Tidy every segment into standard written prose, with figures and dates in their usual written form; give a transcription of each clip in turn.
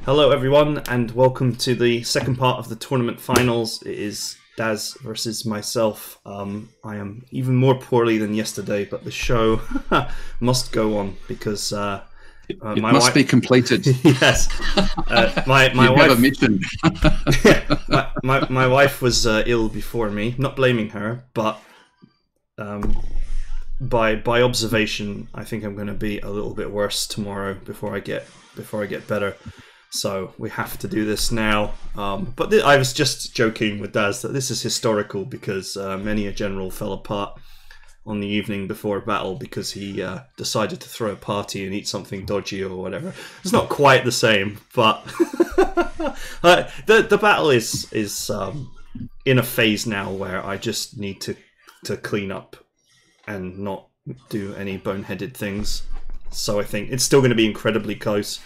Hello everyone and welcome to the second part of the tournament finals. It is Daz versus myself. I am even more poorly than yesterday, but the show must go on because it must be completed. Yes, my wife. Have a mission. my wife was ill before me. Not blaming her, but by observation, I think I'm going to be a little bit worse tomorrow before I get better. So we have to do this now. But I was just joking with Daz that this is historical because many a general fell apart on the evening before battle because he decided to throw a party and eat something dodgy or whatever. It's not quite the same, but the battle is in a phase now where I just need to clean up and not do any boneheaded things. So I think it's still going to be incredibly close.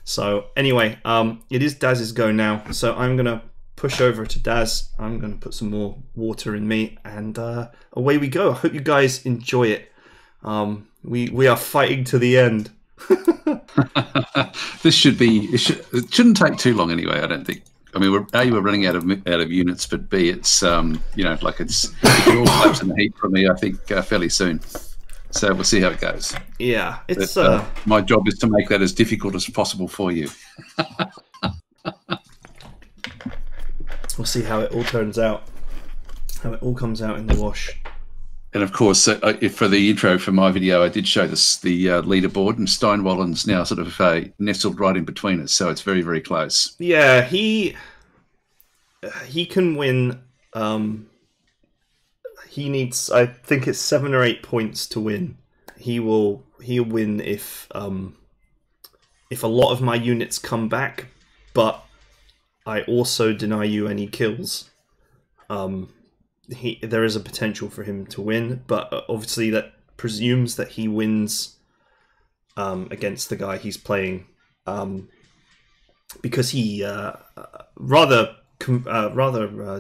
So anyway, it is Daz's go now. So I'm going to push over to Daz. I'm going to put some more water in me and away we go. I hope you guys enjoy it. We are fighting to the end. This should be, it shouldn't take too long anyway, I don't think. I mean, A, we're running out of units, but B, it's, you know, like it all collapse in the heat for me, I think, fairly soon. So we'll see how it goes. Yeah, it's my job is to make that as difficult as possible for you. We'll see how it all turns out, how it all comes out in the wash. And of course, for the intro for my video, I did show this the leaderboard, and Steinwallen's now sort of nestled right in between us, so it's very, very close. Yeah, he can win. He needs, I think it's 7 or 8 points to win. He'll win if a lot of my units come back, but I also deny you any kills. There is a potential for him to win, but obviously that presumes that he wins against the guy he's playing, because he rather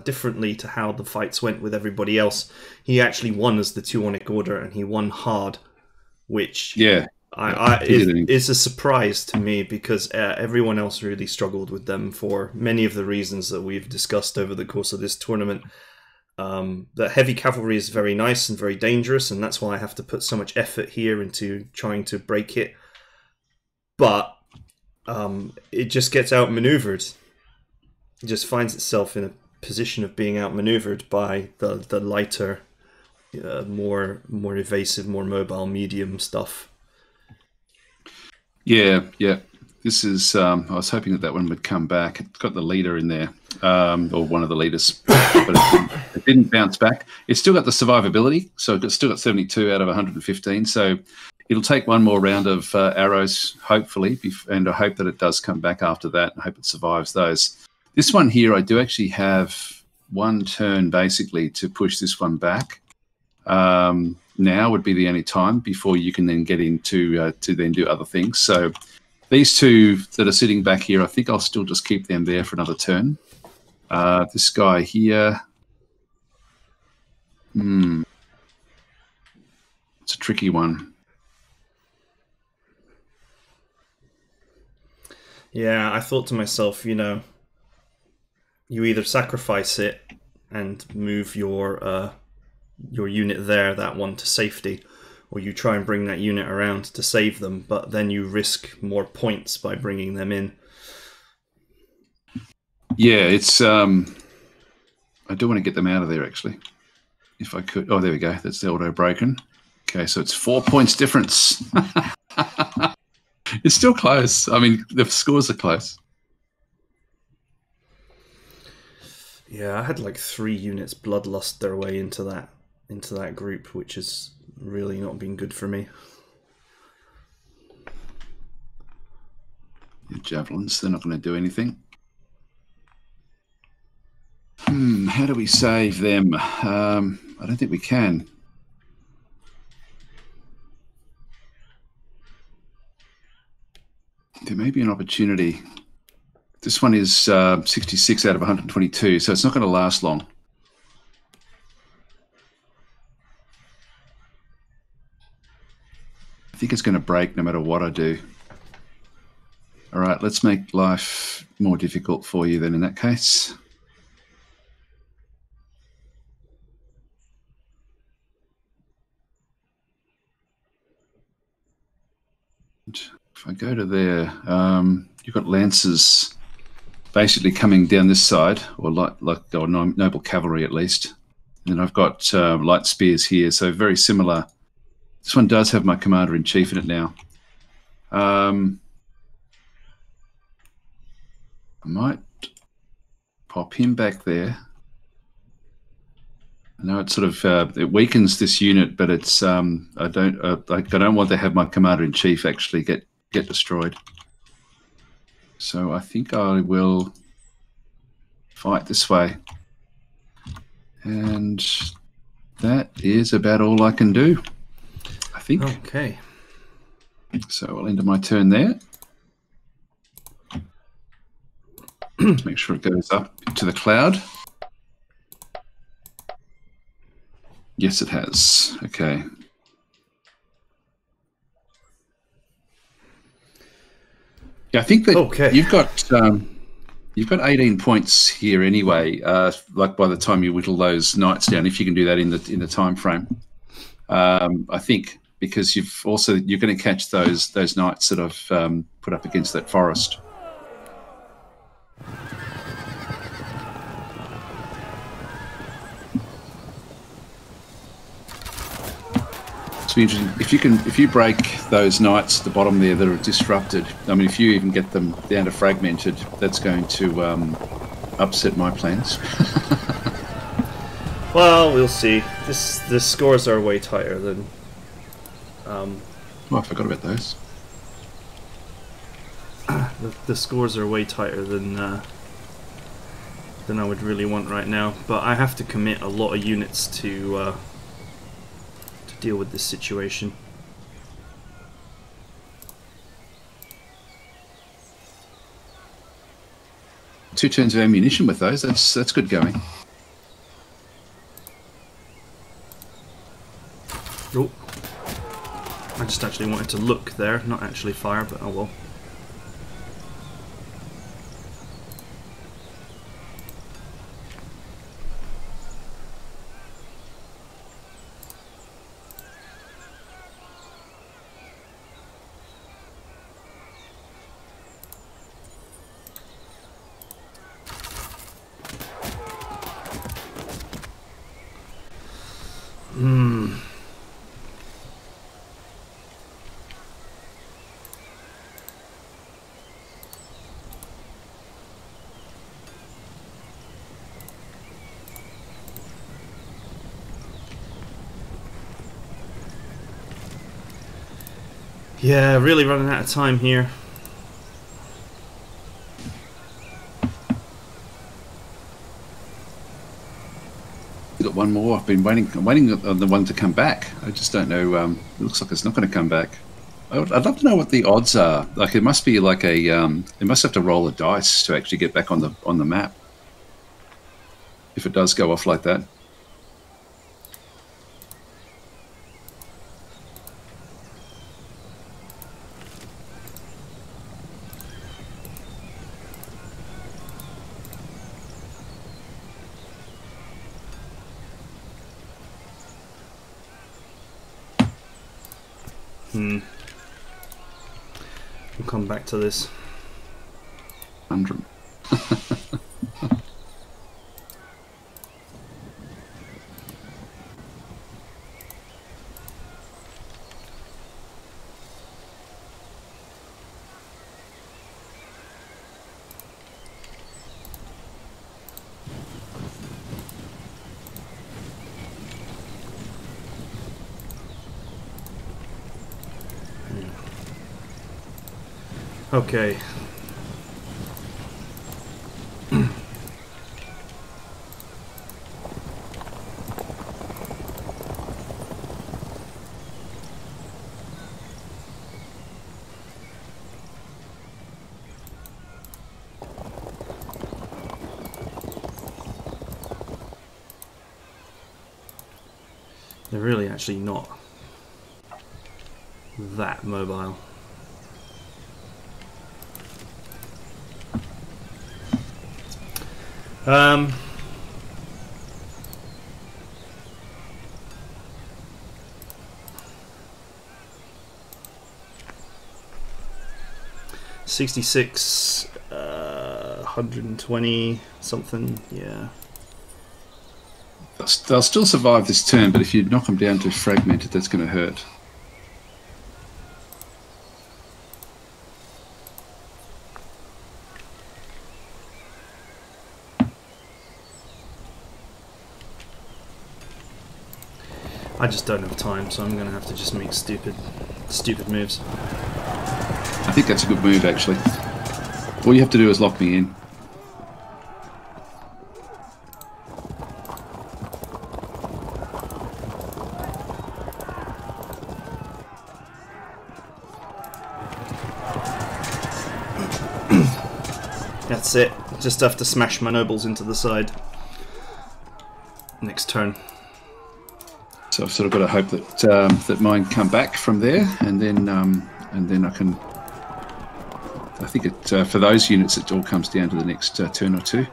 differently to how the fights went with everybody else, he actually won as the Teutonic Order, and he won hard, which is a surprise to me because everyone else really struggled with them for many of the reasons that we've discussed over the course of this tournament. The heavy cavalry is very nice and very dangerous, and that's why I have to put so much effort here into trying to break it. But it just gets outmaneuvered. It just finds itself in a position of being outmaneuvered by the lighter, more evasive, more mobile, medium stuff. Yeah. This is. I was hoping that one would come back. It's got the leader in there, or one of the leaders, but it didn't bounce back. It's still got the survivability, so it's still got 72 out of 115. So it'll take one more round of arrows, hopefully, and I hope that it does come back after that. I hope it survives those. This one here, I do actually have one turn basically to push this one back. Now would be the only time before you can then get into to then do other things. So these two that are sitting back here, I think I'll still just keep them there for another turn. This guy here, it's a tricky one. Yeah, I thought to myself, you know, you either sacrifice it and move your unit there, that one, to safety, or you try and bring that unit around to save them, but then you risk more points by bringing them in. Yeah, it's I do want to get them out of there actually, if I could. Oh, there we go. That's the auto broken. Okay, so it's 4 points difference. It's still close. I mean, the scores are close. Yeah, I had like 3 units bloodlust their way into that group, which has really not been good for me. The javelins, they're not going to do anything. How do we save them? I don't think we can. There may be an opportunity. This one is 66 out of 122, so it's not going to last long. I think it's going to break no matter what I do. All right, let's make life more difficult for you then in that case. If I go to there, you've got lancers basically coming down this side, or or noble cavalry at least. And then I've got light spears here, so very similar. This one does have my commander-in-chief in it now. I might pop him back there. I know it sort of it weakens this unit, but it's I don't want to have my commander-in-chief actually get destroyed. So I think I will fight this way, and that is about all I can do, I think. Okay. So I'll end my turn there. Let's make sure it goes up to the cloud. Yes, it has. Okay. Yeah, I think that you've got 18 points here anyway. Like by the time you whittle those knights down, if you can do that in the time frame, I think because you're going to catch those knights that I've put up against that forest. It's interesting if you break those knights at the bottom there that are disrupted. I mean, if you even get them down to fragmented, that's going to upset my plans. Well, we'll see. The scores are way tighter than. Oh, I forgot about those. The scores are way tighter than I would really want right now. But I have to commit a lot of units to deal with this situation. Two turns of ammunition with those. That's good going. Oh, I just actually wanted to look there, not actually fire, but oh well. Yeah, really running out of time here. We've got one more. I'm waiting on the one to come back. I just don't know. It looks like it's not going to come back. I'd love to know what the odds are. Like it must be like a. It must have to roll a dice to actually get back on the map. If it does go off like that. We'll come back to this. 100. Okay. They're really actually not that mobile. Um, $66, 120 something, yeah. They'll still survive this turn, but if you knock them down to fragmented, that's going to hurt. I just don't have time, so I'm going to have to just make stupid moves. I think that's a good move, actually. All you have to do is lock me in. That's it. Just have to smash my nobles into the side. Next turn. So I've sort of got to hope that that mine come back from there, and then I can. I think it for those units, it all comes down to the next turn or two.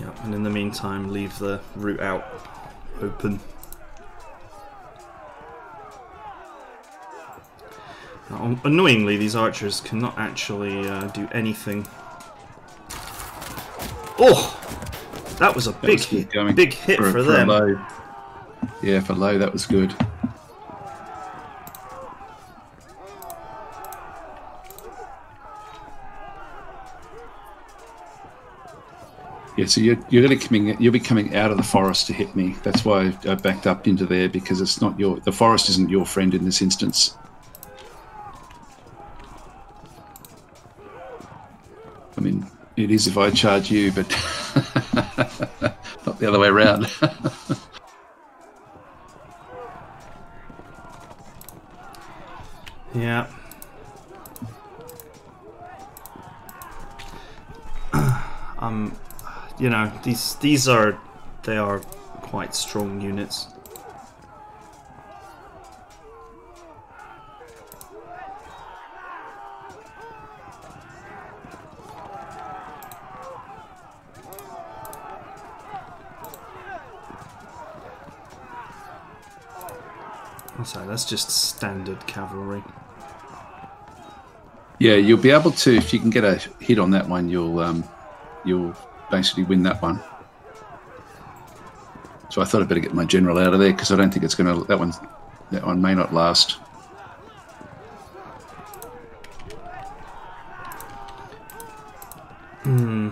Yeah, and in the meantime, leave the route out open. Now, annoyingly, these archers cannot actually do anything. Oh, that was a big hit for them. Low. Yeah, for low, that was good. Yeah, so you'll be coming out of the forest to hit me. That's why I backed up into there, because it's not the forest isn't your friend in this instance. I mean, it is if I charge you, but not the other way around. Yeah. You know, these are quite strong units. So that's just standard cavalry. Yeah, you'll be able to, if you can get a hit on that one, you'll basically win that one. So I thought I'd better get my general out of there, because I don't think it's going to. That one may not last. Hmm.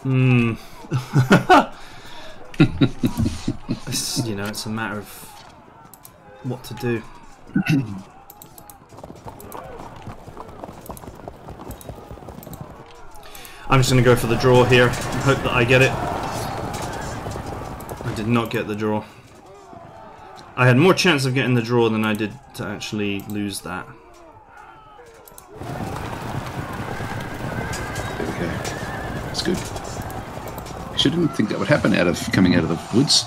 Hmm. You know, it's a matter of what to do. I'm just going to go for the draw here and hope that I get it. I did not get the draw. I had more chance of getting the draw than I did to actually lose that. There we go. That's good. I didn't think that would happen coming out of the woods.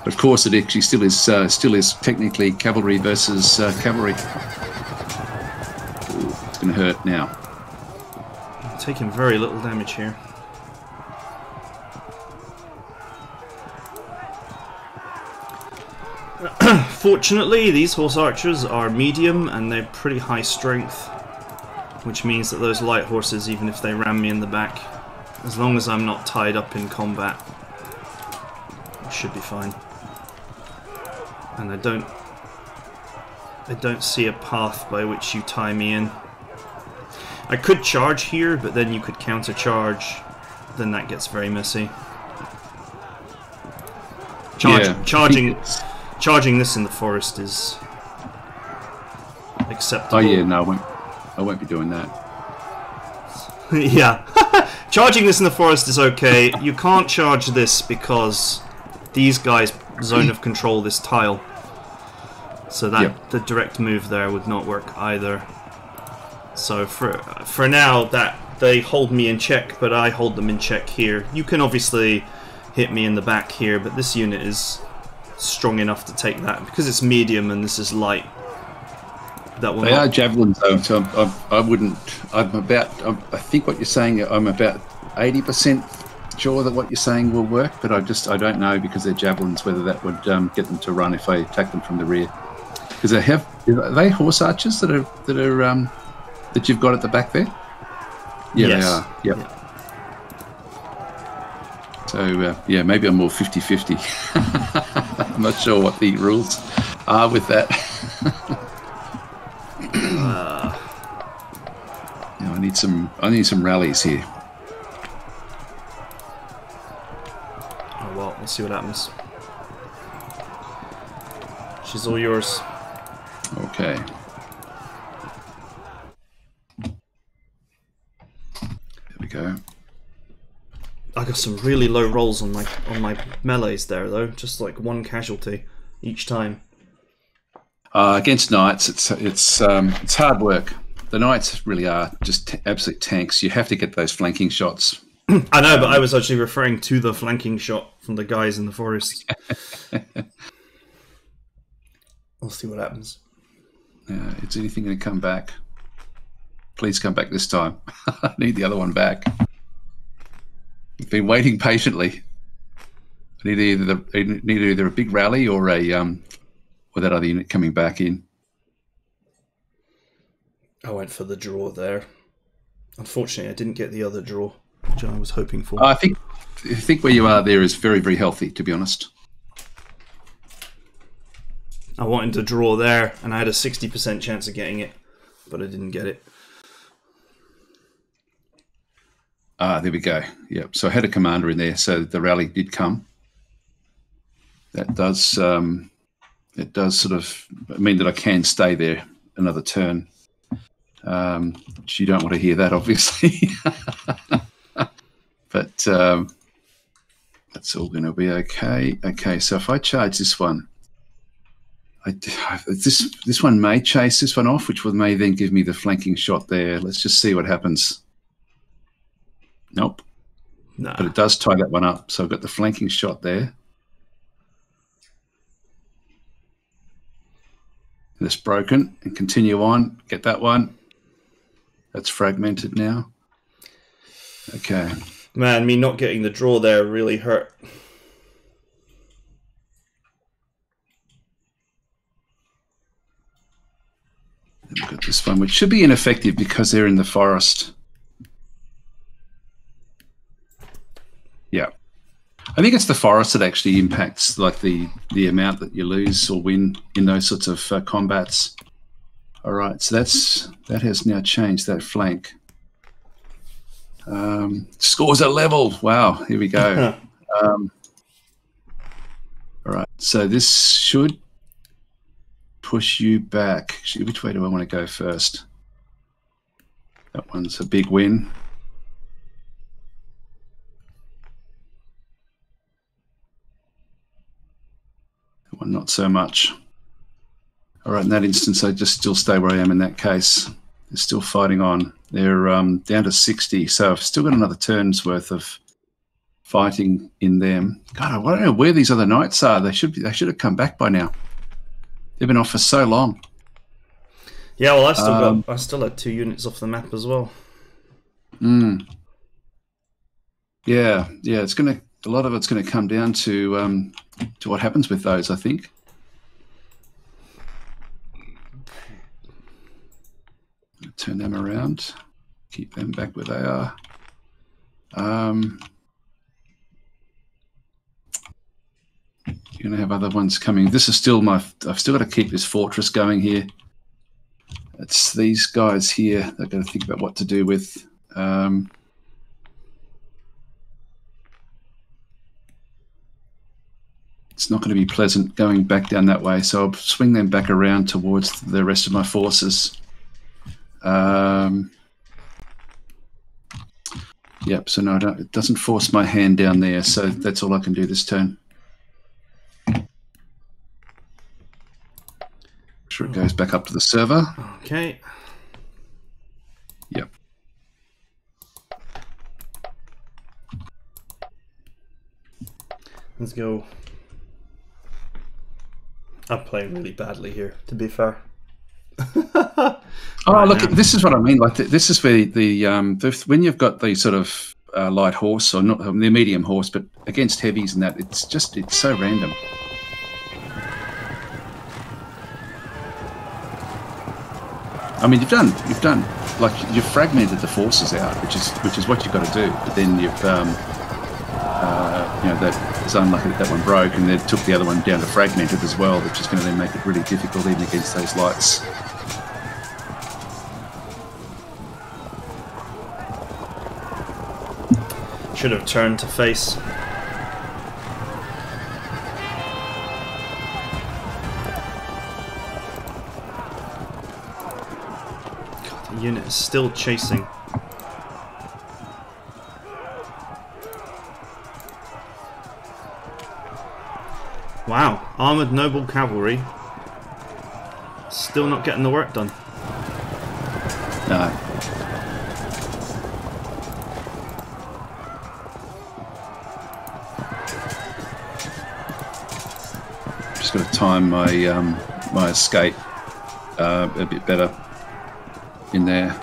But of course, it actually still is technically cavalry versus cavalry. Ooh, it's going to hurt now. I'm taking very little damage here. Fortunately, these horse archers are medium and they're pretty high strength, which means that those light horses, even if they ram me in the back, as long as I'm not tied up in combat, it should be fine. And I don't see a path by which you tie me in. I could charge here, but then you could counter charge. Then that gets very messy. Charging this in the forest is acceptable. Oh yeah, no, I won't be doing that. Yeah. Charging this in the forest is okay. You can't charge this because these guys zone of control this tile. So that the direct move there would not work either. So for now, that they hold me in check, but I hold them in check here. You can obviously hit me in the back here, but this unit is strong enough to take that. Because it's medium and this is light. That will They are javelins, though, so I wouldn't... I think what you're saying, I'm about 80% sure that what you're saying will work, but I don't know, because they're javelins, whether that would get them to run if I attack them from the rear. Because are they horse archers that you've got at the back there? Yeah, yes. They are. Yep. Yeah. So, yeah, maybe I'm more 50-50. I'm not sure what the rules are with that. Yeah, I need some rallies here. Oh, well, we'll see what happens. She's all yours. Okay. There we go. I got some really low rolls on my melees there, though. Just like one casualty each time. Against knights, it's hard work. The knights really are just absolute tanks. You have to get those flanking shots. I know, but I was actually referring to the flanking shot from the guys in the forest. We'll see what happens. Is anything going to come back? Please come back this time. I need the other one back. I've been waiting patiently. I need either a big rally or that other unit coming back in. I went for the draw there. Unfortunately, I didn't get the other draw, which I was hoping for. I think where you are there is very, very healthy, to be honest. I wanted to draw there, and I had a 60% chance of getting it, but I didn't get it. There we go. Yep. So I had a commander in there, so the rally did come. That does sort of mean that I can stay there another turn. Which you don't want to hear that, obviously. But that's all going to be okay. Okay, so if I charge this one, this one may chase this one off, which may then give me the flanking shot there. Let's just see what happens. Nope. Nah. But it does tie that one up, so I've got the flanking shot there. That's broken, and continue on. Get that one. That's fragmented now. Okay. Man, me not getting the draw there really hurt. We've got this one, which should be ineffective because they're in the forest. Yeah. I think it's the forest that actually impacts like the amount that you lose or win in those sorts of combats. All right, so that has now changed that flank. Scores are level. Wow, here we go. All right, so this should push you back. Actually, which way do I want to go first? That one's a big win. That one, not so much. All right, in that instance, I just still stay where I am in that case. They're still fighting on. They're down to 60, so I've still got another turn's worth of fighting in them. God, I don't know where these other knights are. They should have come back by now. They've been off for so long. Yeah, well, I still had 2 units off the map as well. Yeah, a lot of it's gonna come down to what happens with those, I think. Turn them around, keep them back where they are. You're going to have other ones coming. This is still I've still got to keep this fortress going here. It's these guys here. They've got to think about what to do with. It's not going to be pleasant going back down that way, so I'll swing them back around towards the rest of my forces. Yep, so no, it doesn't force my hand down there, so that's all I can do this turn. Sure, it goes back up to the server. Okay. Yep. Let's go. I'm playing really badly here, to be fair. Oh, look! This is what I mean. Like this is where the when you've got the sort of light horse, or not the medium horse, but against heavies and that, it's so random. I mean, you've done like you've fragmented the forces out, which is what you've got to do. But then you've you know, that it's unlucky that one broke, and they took the other one down to fragmented as well, which is going to then make it really difficult even against those lights. Should have turned to face. God, the unit is still chasing. Wow, armoured noble cavalry. Still not getting the work done. No. Just got to time my my escape a bit better in there.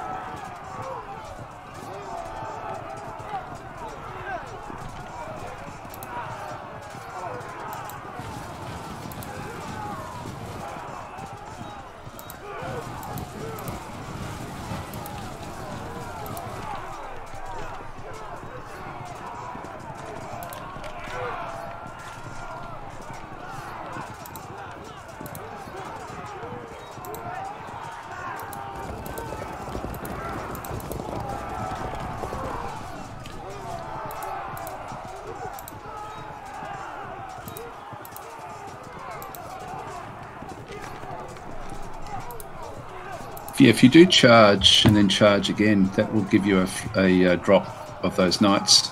Yeah, if you do charge and then charge again, that will give you a drop of those knights.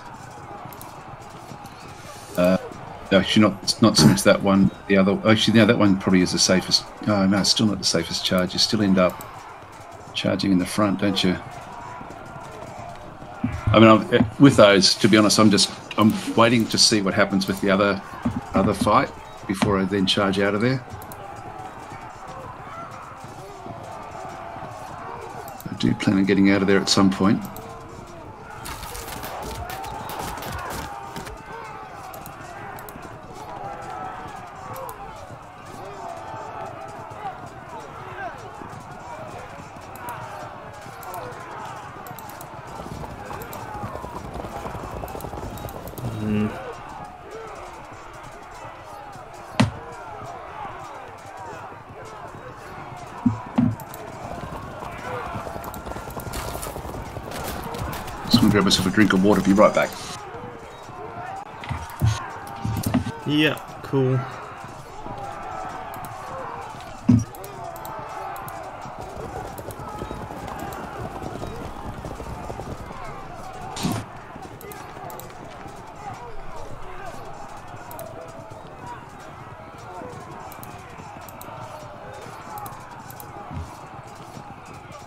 Actually, not so much that one. The other, actually, now that one probably is the safest. Oh no, it's still not the safest charge. You still end up charging in the front, don't you? I mean, with those, to be honest, I'm waiting to see what happens with the other fight before I then charge out of there. I do plan on getting out of there at some point. Grab myself a drink of water, be right back. Yeah, cool.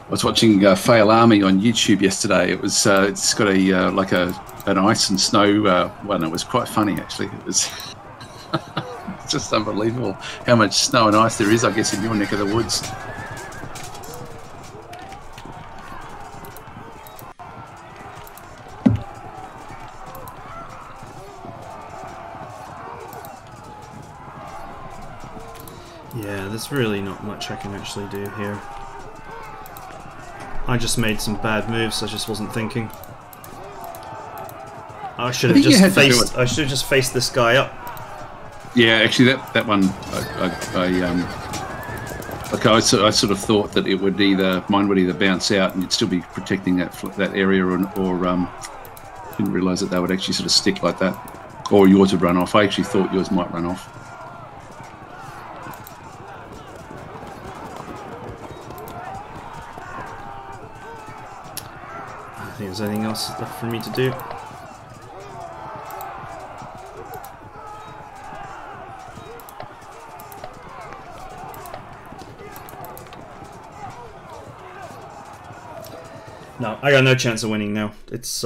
I was watching Fail Army on YouTube yesterday. It was it's got a like an ice and snow one. It was quite funny actually. It was it's just unbelievable how much snow and ice there is, I guess, in your neck of the woods. Yeah, there's really not much I can actually do here. I just made some bad moves. I just wasn't thinking. I should have just faced. I should have just faced this guy up. Yeah, actually, that one, I sort of thought that it would mine would either bounce out and you'd still be protecting that area, or didn't realise that they would actually sort of stick like that, or yours would run off. I actually thought yours might run off. I think there's anything else left for me to do. No, I got no chance of winning now. It's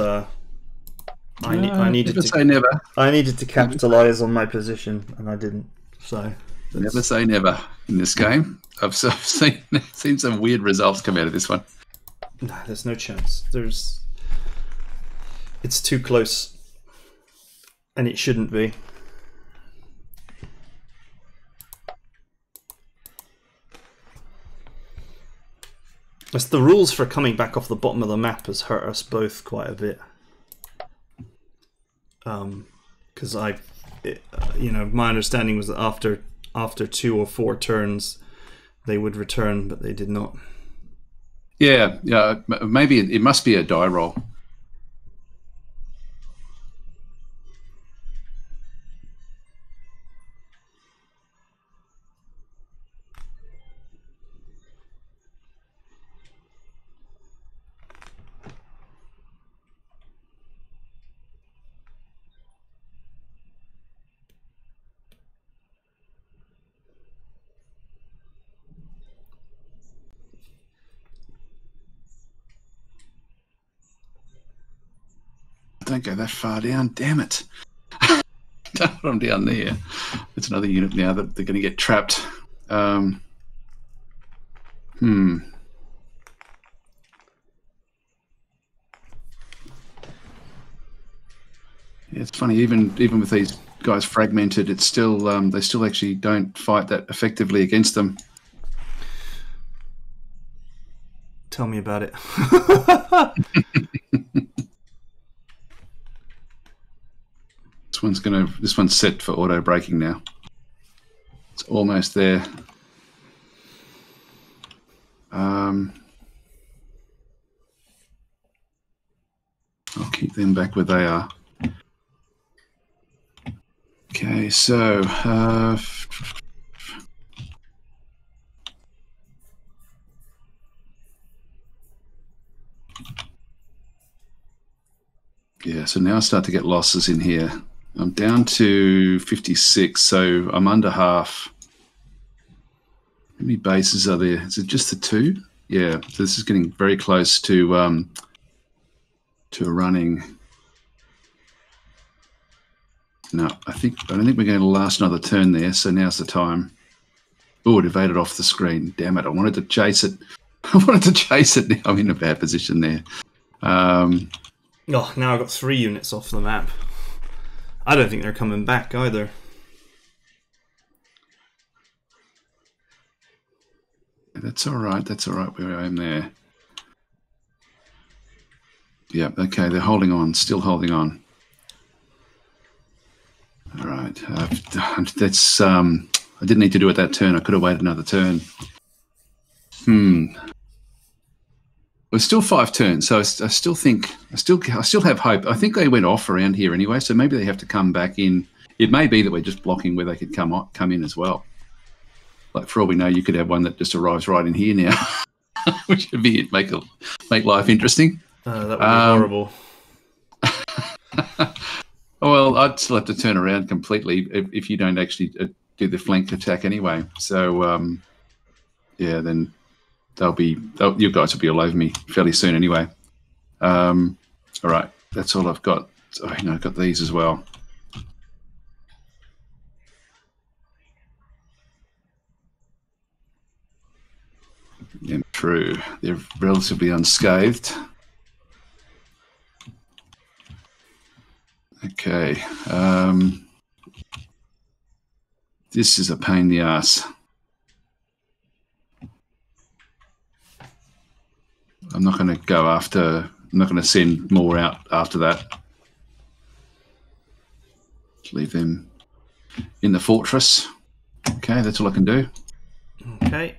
I needed never to say never. I needed to capitalize on my position, and I didn't. So never say never in this game. I've seen some weird results come out of this one. No, there's no chance. It's too close, and it shouldn't be. It's the rules for coming back off the bottom of the map has hurt us both quite a bit. Because my understanding was that after 2 or 4 turns, they would return, but they did not. Yeah. Maybe it must be a die roll. Don't go that far down, damn it. I'm down there. It's another unit now that they're going to get trapped. Yeah, it's funny, even with these guys fragmented, it's still they still actually don't fight that effectively against them. Tell me about it. This one's set for auto braking now. It's almost there. I'll keep them back where they are. Okay, so yeah, so now I start to get losses in here. I'm down to 56, so I'm under half. How many bases are there? Is it just the 2? Yeah, so this is getting very close to a running. No, I don't think we're going to last another turn there, so now's the time. Oh, it evaded off the screen. Damn it, I wanted to chase it. Now I'm in a bad position there. Oh, now I've got 3 units off the map. I don't think they're coming back either. That's all right. That's all right where I am there. Yeah, okay, they're holding on, still holding on. All right. That's I didn't need to do it that turn. I could have waited another turn. We're still 5 turns, so I still have hope. I think they went off around here anyway, so maybe they have to come back in. It may be that we're just blocking where they could come in as well. Like for all we know, you could have one that just arrives right in here now, which would be make life interesting. That would be horrible. Well, I'd still have to turn around completely if you don't actually do the flank attack anyway. So yeah, then you guys will be all over me fairly soon anyway. All right, that's all I've got. Oh, I've got these as well. Yeah, true. They're relatively unscathed. Okay. This is a pain in the ass. I'm not going to send more out after that. Just leave them in the fortress. Okay, that's all I can do. Okay.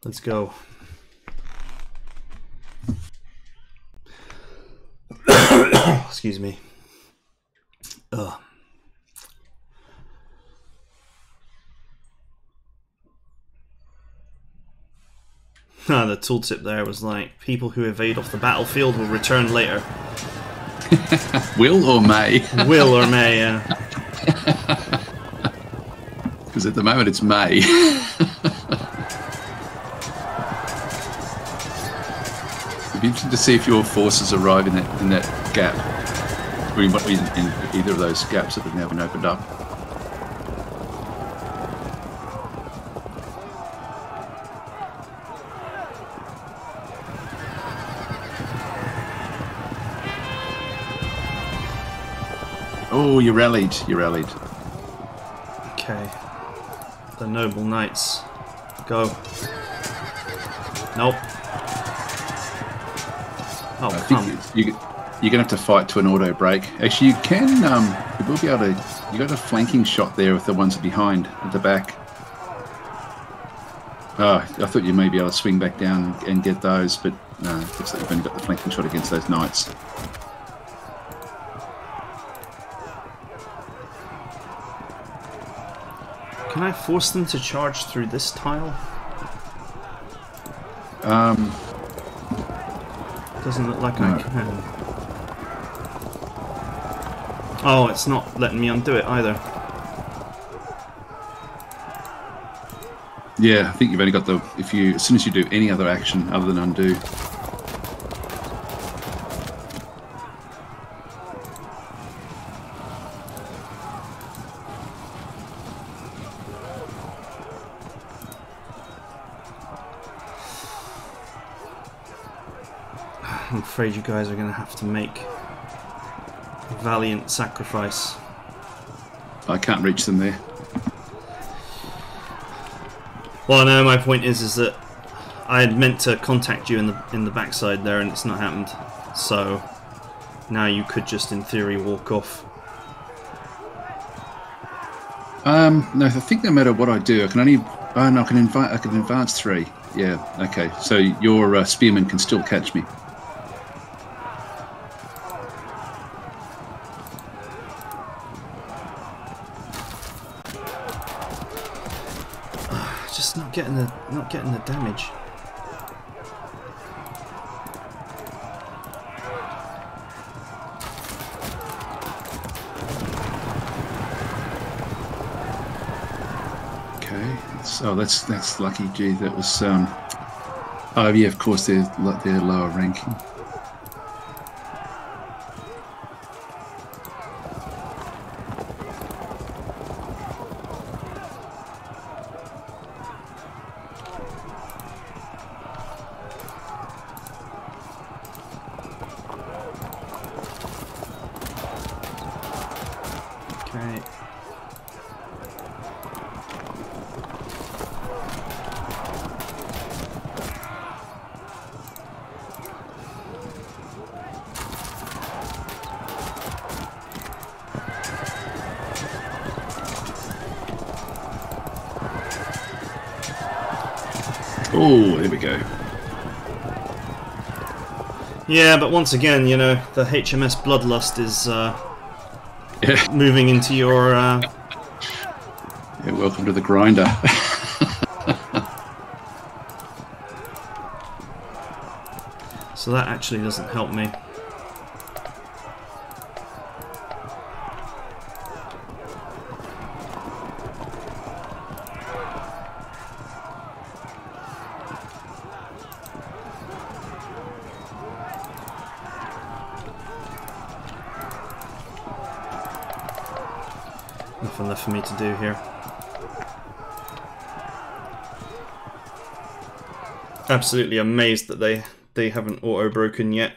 Let's go. Excuse me. Ugh. The tooltip there was like, people who evade off the battlefield will return later. Will or may? Will or may, yeah. Because at the moment it's may. It'd be interesting to see if your forces arrive in that gap, or in either of those gaps that have now been opened up. Oh, you rallied. You rallied. Okay. The noble knights. Go. Nope. Oh, I think you're going to have to fight to an auto break. Actually, you can. You will be able to. You got a flanking shot there with the ones behind at the back. Oh, I thought you may be able to swing back down and get those, but no, looks like you've only got the flanking shot against those knights. Can I force them to charge through this tile? Doesn't look like I can. Oh, it's not letting me undo it either. Yeah, I think you've only got the. As soon as you do any other action other than undo. I'm afraid you guys are going to have to make a valiant sacrifice. I can't reach them there. Well, no, my point is that I had meant to contact you in the backside there, and it's not happened. So now you could just, in theory, walk off. No, I think no matter what I do, I can only. Oh no, I can advance 3. Yeah. Okay. So your spearman can still catch me. Just not getting the damage. Okay. That's lucky. Gee, that was. Oh yeah, of course they're lower ranking. Okay. Oh, there we go. Yeah, but once again, you know, the HMS Bloodlust is Yeah. moving into your... Yeah, welcome to the grinder. So that actually doesn't help me. Nothing left for me to do here. Absolutely amazed that they haven't auto-broken yet.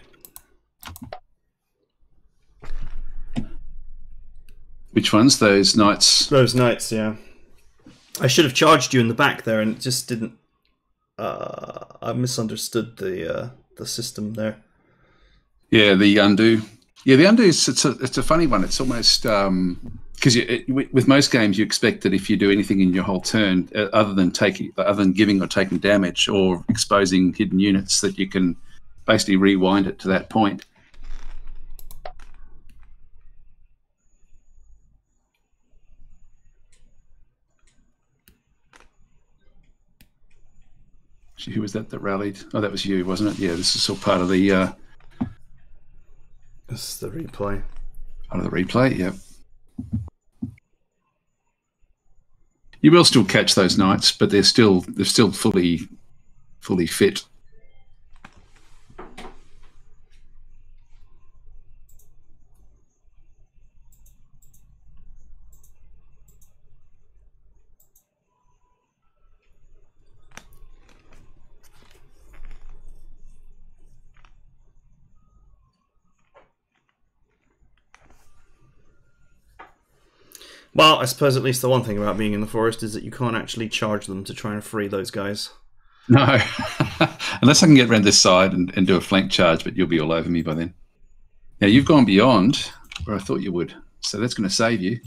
Which ones? Those knights? Those knights, yeah. I should have charged you in the back there, and it just didn't. I misunderstood the system there. Yeah, the undo. Yeah, the undo is it's a funny one. It's almost because with most games you expect that if you do anything in your whole turn other than giving or taking damage or exposing hidden units, that you can basically rewind it to that point. Who was that rallied? Oh, that was you, wasn't it? Yeah, this is all part of the. This is the replay. Part of the replay, yeah. You will still catch those knights, but they're still fully fit. Well, I suppose at least the one thing about being in the forest is that you can't actually charge them to try and free those guys. No, unless I can get around this side and do a flank charge, but you'll be all over me by then. Now, you've gone beyond where I thought you would, so that's going to save you.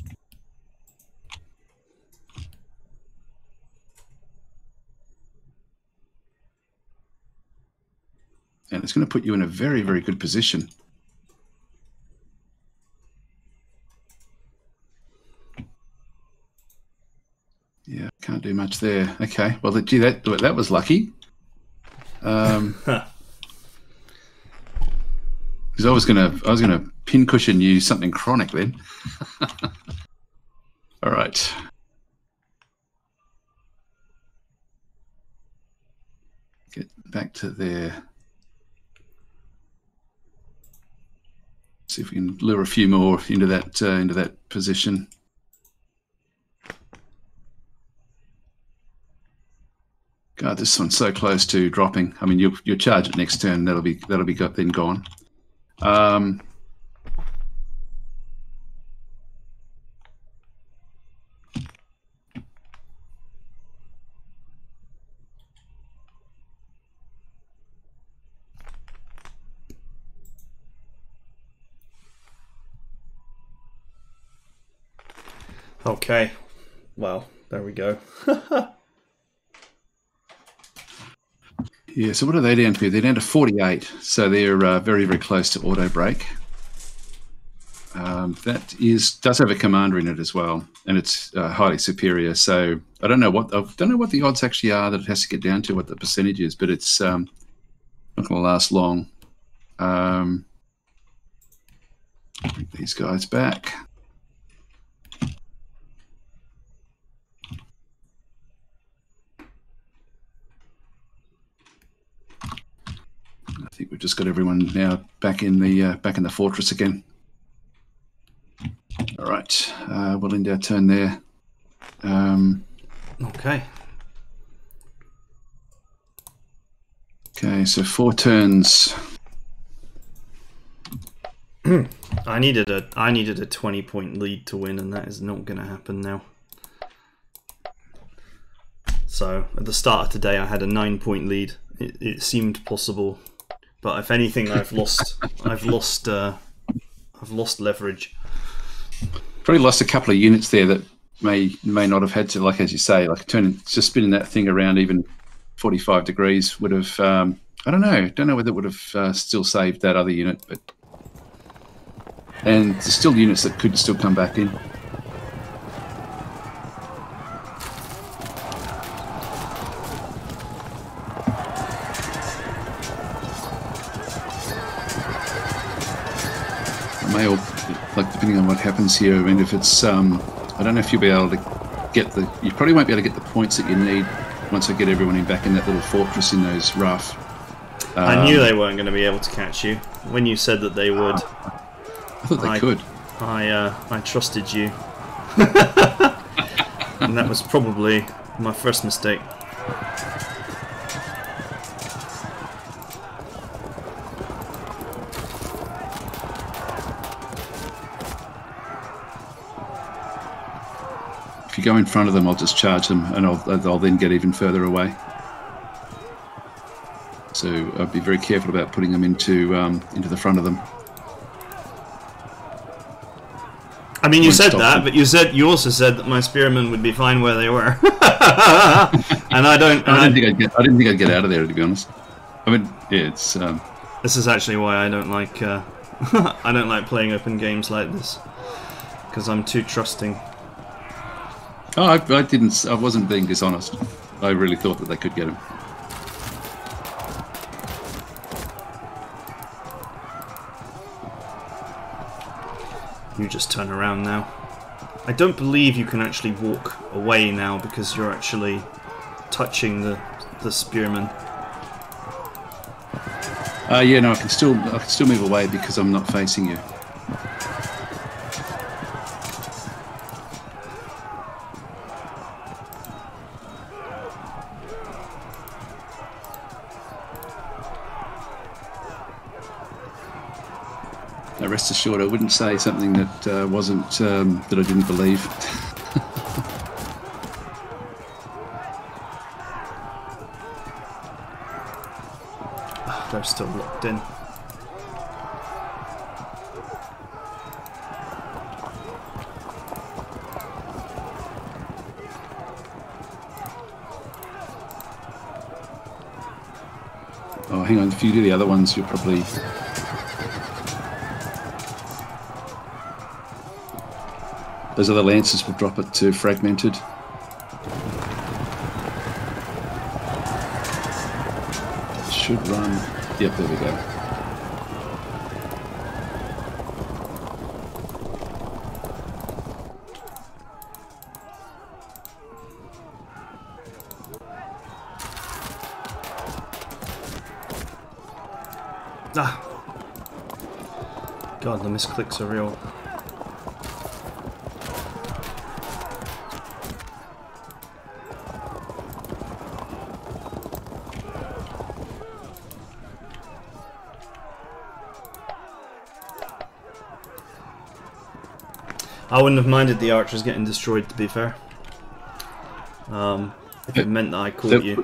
And it's going to put you in a very, very good position. Yeah, can't do much there. Okay, well, gee, that was lucky. Because I was gonna pincushion you something chronic then. All right. Get back to there. See if we can lure a few more into that position. God, this one's so close to dropping. I mean, you'll charge it next turn. That'll be then gone. Okay. Well, there we go. Yeah, so what are they down to? They're down to 48, so they're very, very close to auto break. That does have a commander in it as well, and it's highly superior. So I don't know what the odds actually are that it has to get down to, what the percentage is, but it's not going to last long. Bring these guys back. I think we've just got everyone now back in the fortress again. All right, we'll end our turn there. Okay. Okay, so 4 turns. I needed a 20-point lead to win, and that is not going to happen now. So at the start of today, I had a 9-point lead. It seemed possible, but if anything, I've lost leverage. Probably lost a couple of units there that may not have had to, like as you say, like just spinning that thing around even 45 degrees would have. I don't know whether it would have still saved that other unit, but and there's still units that could still come back in. Like depending on what happens here, I mean, if it's, I don't know if you'll be able to get you probably won't be able to get the points that you need once I get everyone back in that little fortress in those rough. I knew they weren't going to be able to catch you when you said that they would. I thought they could. I trusted you, and that was probably my first mistake. If you go in front of them, I'll just charge them, and I'll then get even further away. So I'd be very careful about putting them into the front of them. I mean, you said that, but you also said that my spearmen would be fine where they were, and I don't. I didn't think I'd get out of there, to be honest. I mean, yeah, it's. This is actually why I don't like. I don't like playing open games like this, because I'm too trusting. Oh, I wasn't being dishonest. I really thought that they could get him. You just turn around now. I don't believe you can actually walk away now because you're actually touching the spearman. Yeah, no, I can still move away because I'm not facing you. rest assured, I wouldn't say something that wasn't that I didn't believe. They're still locked in. Oh, hang on. If you do the other ones, you'll probably... Those other lances will drop it to fragmented. Should run. Yep, there we go. Ah! God, the misclicks are real. I wouldn't have minded the archers getting destroyed, to be fair. If it meant that I caught you.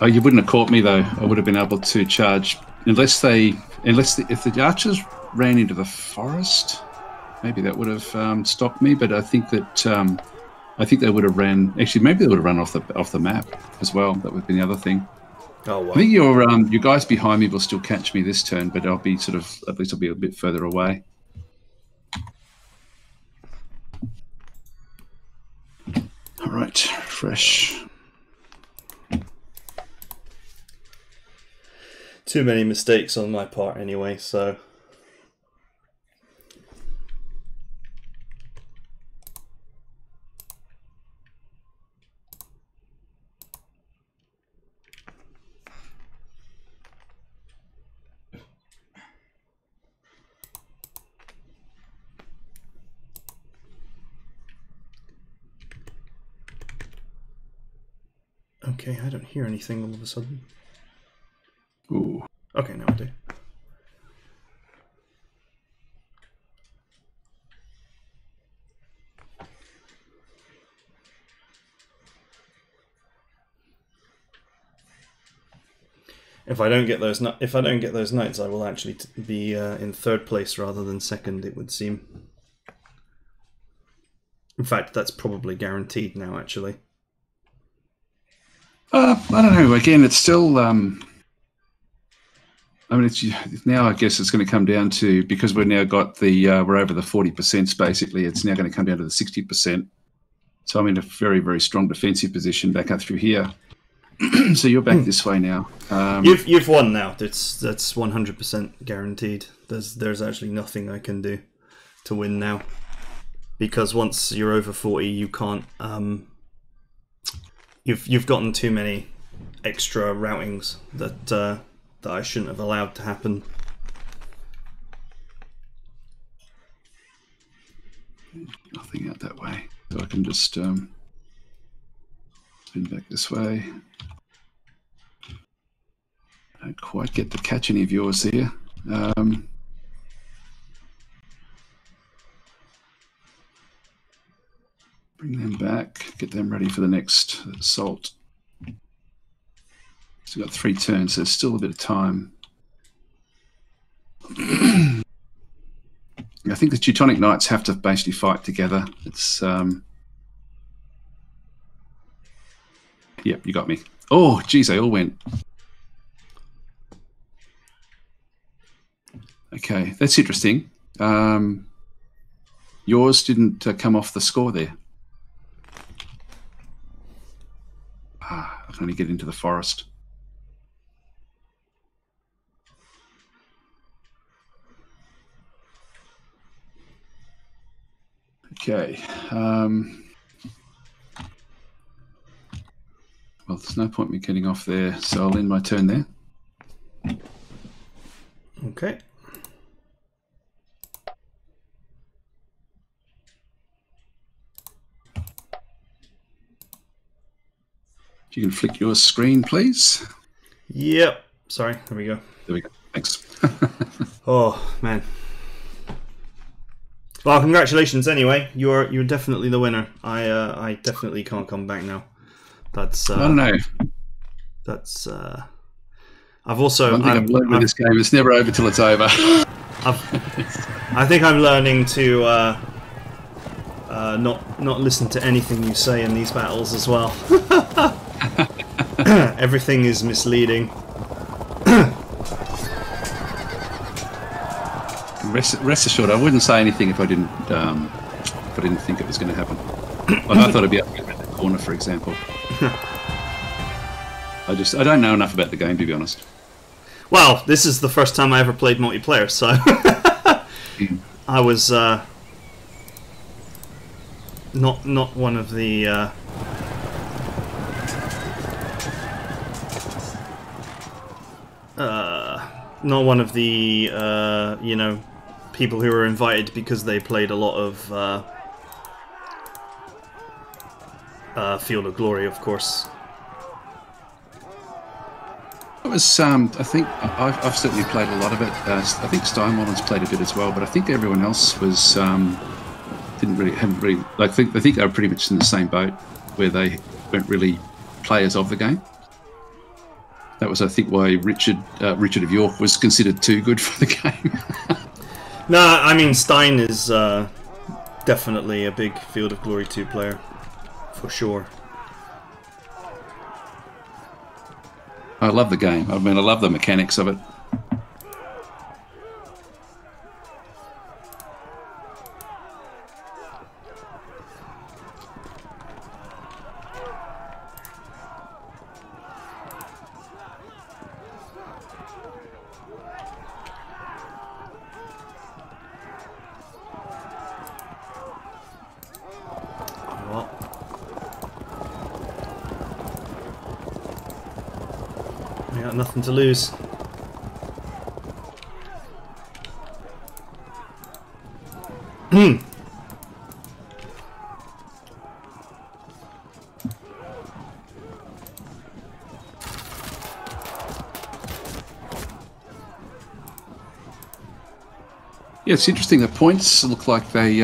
Oh, you wouldn't have caught me though. I would have been able to charge if the archers ran into the forest. Maybe that would have stopped me. But I think that they would have ran. Actually, maybe they would have run off the map as well. That would be the other thing. Oh well. I think your guys behind me will still catch me this turn, but I'll be at least I'll be a bit further away. All right, fresh. Too many mistakes on my part anyway, so... Okay, I don't hear anything all of a sudden. Ooh. Okay, now I do. If I don't get those knights, I will actually be in third place rather than second, it would seem. In fact, that's probably guaranteed now, actually. I don't know. Again, it's still. I mean, it's now. I guess it's going to come down to, because we've now got the we're over the 40%. Basically, it's now going to come down to the 60%. So I'm in a very, very strong defensive position back up through here. So you're back this way now. You've won now. That's 100% guaranteed. There's actually nothing I can do to win now, because once you're over 40, you can't. You've gotten too many extra routings that I shouldn't have allowed to happen. Nothing out that way, so I can just spin back this way. I don't quite get to catch any of yours there. Bring them back, get them ready for the next assault. Still got 3 turns, so there's still a bit of time. I think the Teutonic Knights have to basically fight together. It's yep, you got me. Oh, geez, they all went. Okay, that's interesting. Yours didn't come off the score there. I can only get into the forest. Okay. Well, there's no point me getting off there, so I'll end my turn there. Okay. If you can flick your screen, please. Yep. Sorry. There we go. There we go. Thanks. Oh, man. Well, congratulations anyway. You're definitely the winner. I definitely can't come back now. That's I don't know. That's I've also One thing I've learned with this game: it's never over till it's over. I think I'm learning to not listen to anything you say in these battles as well. Everything is misleading. Rest assured, I wouldn't say anything if I didn't think it was going to happen. Like I thought it'd be up in the corner, for example. I don't know enough about the game, to be honest. Well, this is the first time I ever played multiplayer, so I was not one of the you know, people who were invited because they played a lot of Field of Glory, of course. It was, I think I've certainly played a lot of it. I think Steinwallen's played a bit as well, but I think everyone else was haven't really like. I think they were pretty much in the same boat where they weren't really players of the game. That was, I think, why Richard of York was considered too good for the game. No, I mean Stein is definitely a big Field of Glory 2 player, for sure. I love the game. I mean, I love the mechanics of it. Nothing to lose. Yeah, it's interesting. The points look like they,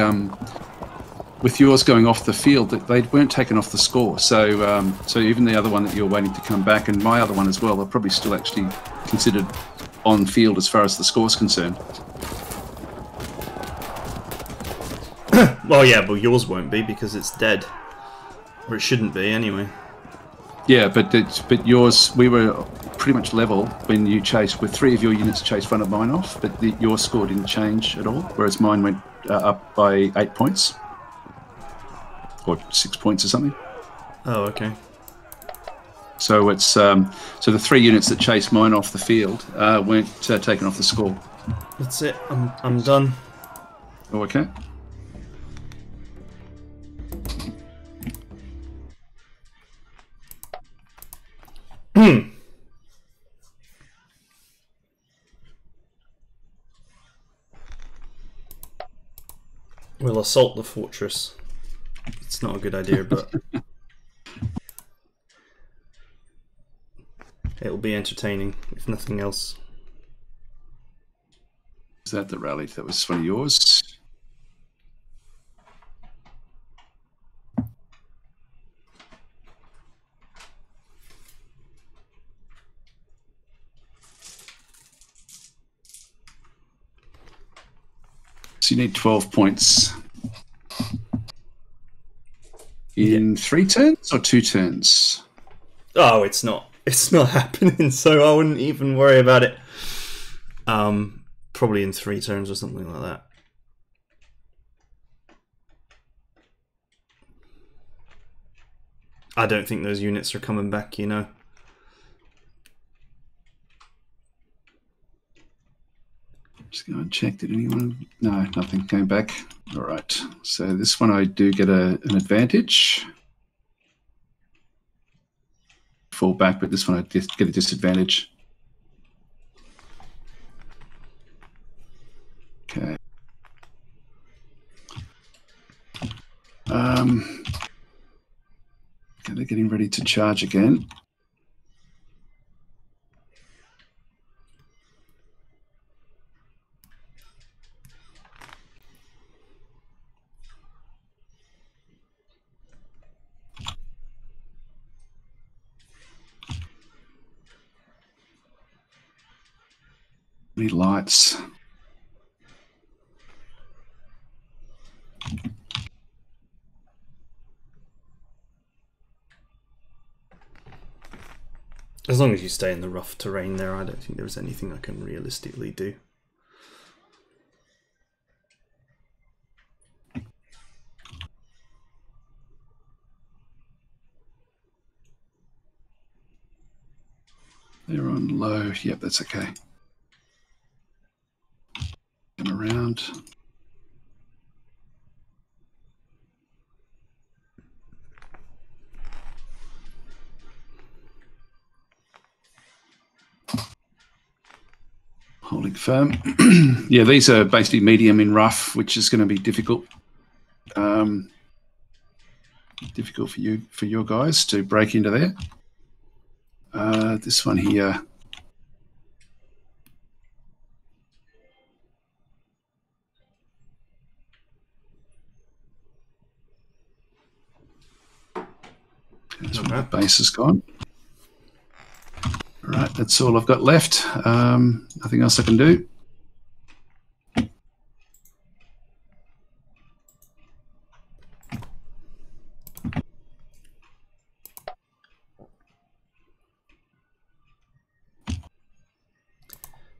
with yours going off the field, that they weren't taken off the score. So, so even the other one that you're waiting to come back, and my other one as well, are probably still actually considered on field as far as the score's concerned. Well, yeah, but yours won't be because it's dead, or it shouldn't be anyway. Yeah, but yours, we were pretty much level when you chased, with 3 of your units chased one of mine off, but your score didn't change at all, whereas mine went up by 8 points. Or 6 points or something. Oh, okay. So it's so the 3 units that chased mine off the field weren't taken off the score. That's it. I'm done. Oh, okay. We'll assault the fortress. It's not a good idea, but it'll be entertaining, if nothing else. Is that the rally? That was one of yours? So you need 12 points. In 3 turns or 2 turns? Oh, it's not happening, so I wouldn't even worry about it. Probably in 3 turns or something like that. I don't think those units are coming back, you know. Just go and check. Did anyone? No, nothing came back. All right. So this one I do get an advantage. Fall back, but this one I get a disadvantage. Okay. Okay, they're getting ready to charge again. Any lights? As long as you stay in the rough terrain there, I don't think there's anything I can realistically do. They're on low. Yep, that's okay. Come around. Holding firm. Yeah, these are basically medium in rough, which is going to be difficult. Difficult for your guys to break into there. This one here. That's where the base is gone. All right, that's all I've got left. Nothing else I can do.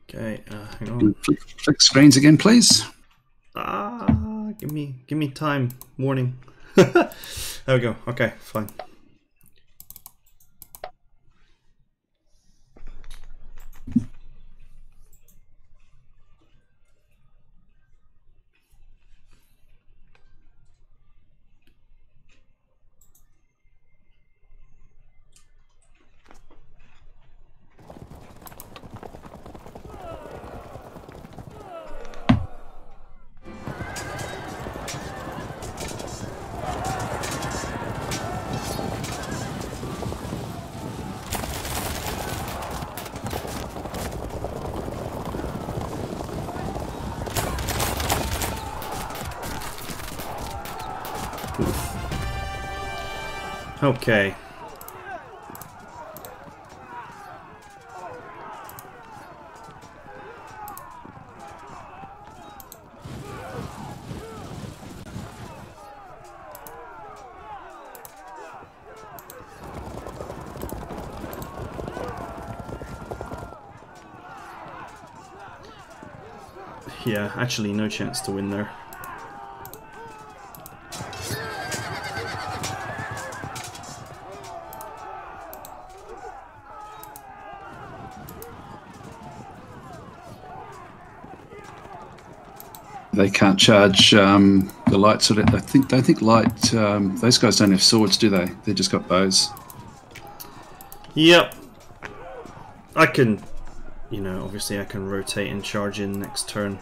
Okay, hang on. Flick screens again, please. Give me time. Warning. There we go. Okay, fine. Okay. Yeah, actually no chance to win there. They can't charge the light sort of. Don't think light. Those guys don't have swords, do they? They just got bows. Yep. I can, you know, obviously I can rotate and charge in next turn.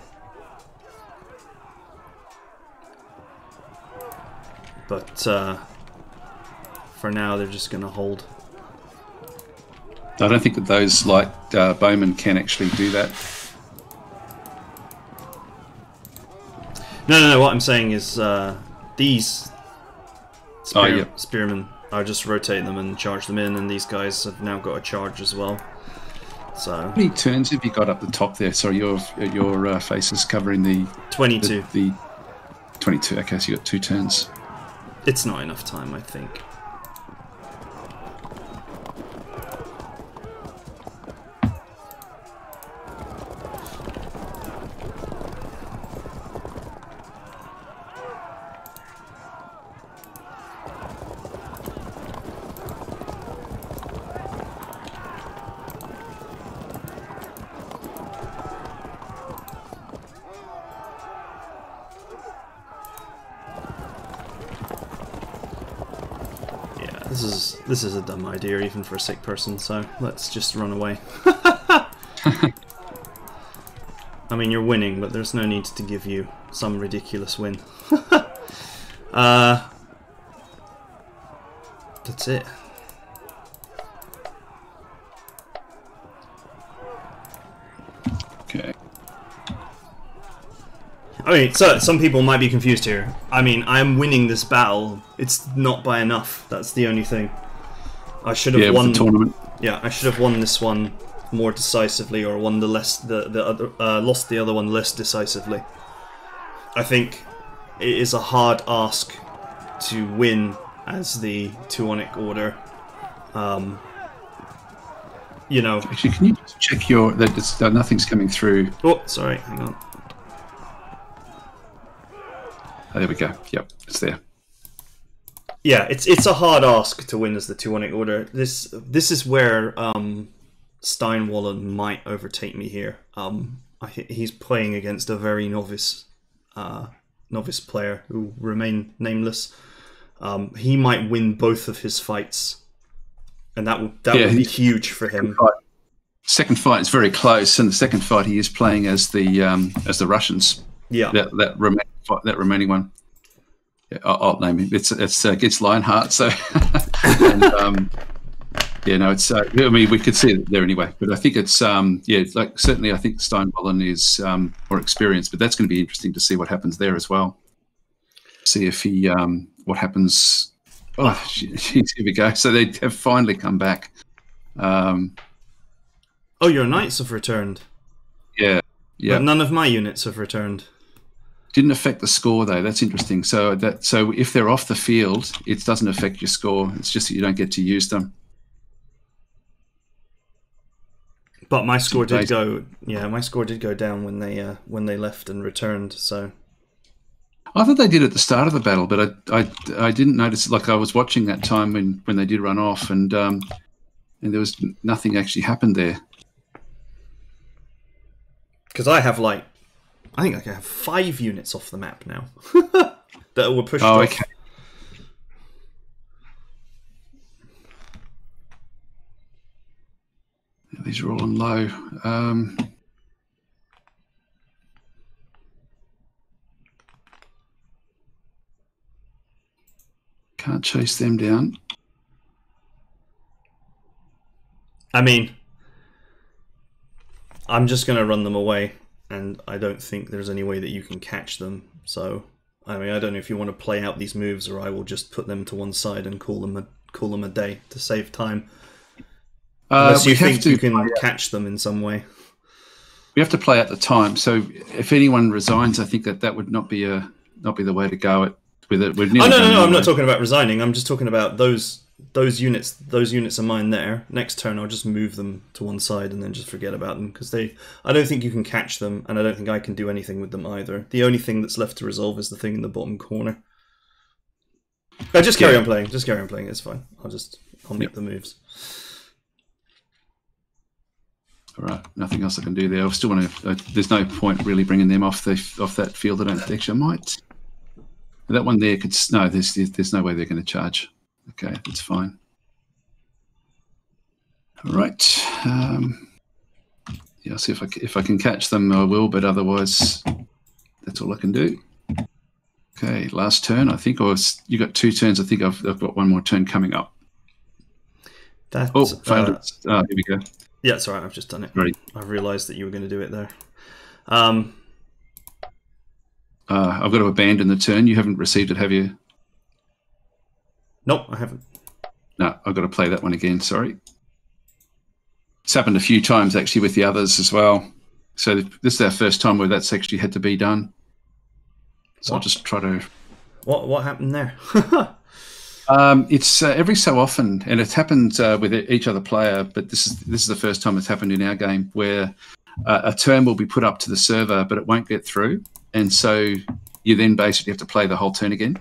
But for now, they're just going to hold. I don't think that those light bowmen can actually do that. No. What I'm saying is these spearmen, I just rotate them and charge them in, and these guys have now got a charge as well. So how many turns have you got up the top there? Sorry, your face is covering the 22. The 22. Okay, so you got 2 turns. It's not enough time, I think. This is a dumb idea even for a sick person, so let's just run away. I mean, you're winning, but there's no need to give you some ridiculous win. That's it. Okay. I mean, so some people might be confused here. I mean, I'm winning this battle. It's not by enough. That's the only thing. I should have won the tournament. Yeah, I should have won this one more decisively, or won the other lost the other one less decisively. I think it is a hard ask to win as the Tuonic Order. You know. Actually, can you just check that nothing's coming through? Oh, sorry, hang on. Oh, there we go. Yep, it's there. Yeah, it's a hard ask to win as the Tuonic Order. This is where Steinwallen might overtake me here. He's playing against a very novice player who remain nameless. He might win both of his fights, and that would be huge for him. Second fight is very close, and the second fight he is playing as the Russians. Yeah, that remaining one. Yeah, I'll name him. It's against Lionheart. So, and, it's. I mean, we could see it there anyway. But I think it's certainly I think Steinwallen is more experienced, but that's going to be interesting to see what happens there as well. See if he what happens. Oh, here we go. So they have finally come back. Oh, your knights have returned. Yeah. But none of my units have returned. Didn't affect the score though. That's interesting. So if they're off the field, it doesn't affect your score. It's just that you don't get to use them. But my score did go. Yeah, my score did go down when they left and returned. So I thought they did at the start of the battle, but I didn't notice. Like I was watching that time when they did run off, and there was nothing actually happened there. Because I think I can have 5 units off the map now that were pushed off. Okay. These are all on low. Can't chase them down. I mean, I'm just going to run them away. And I don't think there's any way that you can catch them. So, I mean, I don't know if you want to play out these moves, or I will just put them to one side and call them a day to save time. Unless you think you can catch them in some way. We have to play at the time. So, if anyone resigns, I think that would not be the way to go. No, I'm not talking about resigning. I'm just talking about those units. Those units are mine there. Next turn, I'll just move them to one side and then just forget about them, because I don't think you can catch them, and I don't think I can do anything with them either. The only thing that's left to resolve is the thing in the bottom corner. Just carry on playing. Just carry on playing. It's fine. I'll make the moves. All right. Nothing else I can do there. I still want to. There's no point really bringing them off that field. I don't think. Actually, I might. That one there could. No, there's no way they're going to charge. Okay, that's fine. All right. I'll see if I can catch them. I will, but otherwise, that's all I can do. Okay, last turn. I think you got 2 turns. I think I've got one more turn coming up. Found it. Here we go. Yeah, it's all right. I've just done it. Right. I've realised that you were going to do it there. I've got to abandon the turn. You haven't received it, have you? Nope, I haven't. No, I've got to play that one again. Sorry. It's happened a few times actually with the others as well. So this is our first time where that's actually had to be done. So I'll just try to. What happened there? It's every so often, and it's happened with each other player. But this is the first time it's happened in our game, where a turn will be put up to the server, but it won't get through, and so you then basically have to play the whole turn again.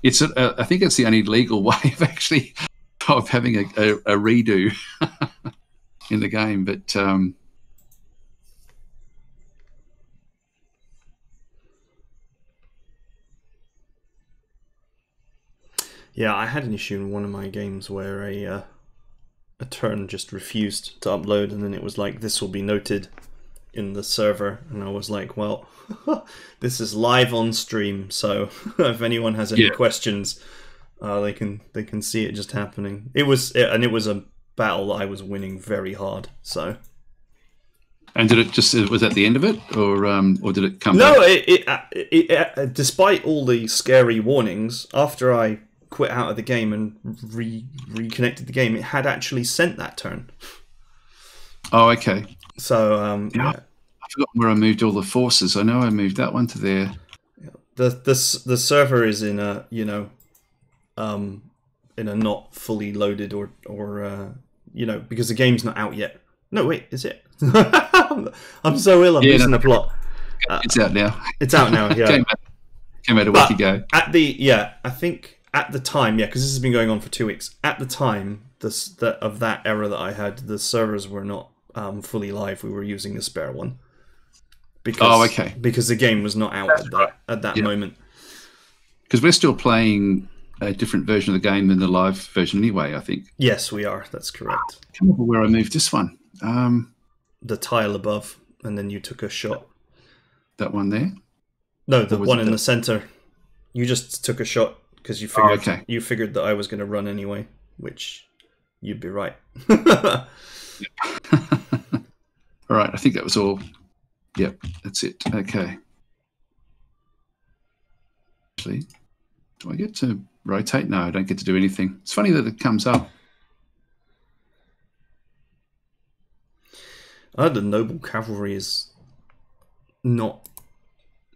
It's I think it's the only legal way of having a redo in the game, but yeah, I had an issue in one of my games where a turn just refused to upload, and then it was like, this will be noted in the server, and I was like, well, this is live on stream, so if anyone has any questions, they can see it just happening. It was a battle that I was winning very hard. So, and was that the end of it, or did it come? No, back? It despite all the scary warnings, after I quit out of the game and reconnected the game, it had actually sent that turn. Oh, okay. So yeah. I forgot where I moved all the forces. I know I moved that one to there. The server is in a in a not fully loaded or because the game's not out yet. No, wait, is it? I'm so ill. I'm losing the plot. It's out now. It's out now. Yeah, came out a week ago. I think at the time, because this has been going on for 2 weeks. At the time, of that error that I had, the servers were not fully live. We were using a spare one. Because the game was not out at that moment. Because we're still playing a different version of the game than the live version anyway, I think. Yes, we are. That's correct. I can't remember where I moved this one. The tile above, and then you took a shot. That one there? No, the one in the center. You just took a shot because you figured you figured that I was going to run anyway, which you'd be right. All right, I think that was all. Yep, that's it. Okay. Actually, do I get to rotate? No, I don't get to do anything. It's funny that it comes up. The noble cavalry is not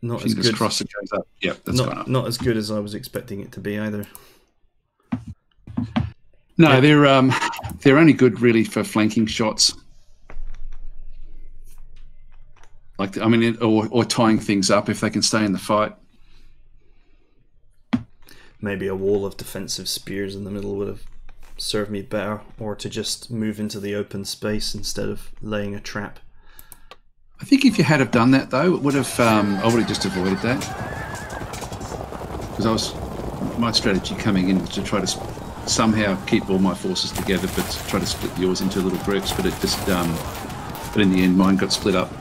as good. Crossed it goes up. Yep, that's gone up. Not as good as I was expecting it to be either. No, they're only good really for flanking shots. Like, I mean, or tying things up if they can stay in the fight. Maybe a wall of defensive spears in the middle would have served me better, or to just move into the open space instead of laying a trap. I think if you had have done that though, it would have. I would have just avoided that, because my strategy coming in was to try to somehow keep all my forces together, but to try to split yours into little groups. But it just, but in the end, mine got split up.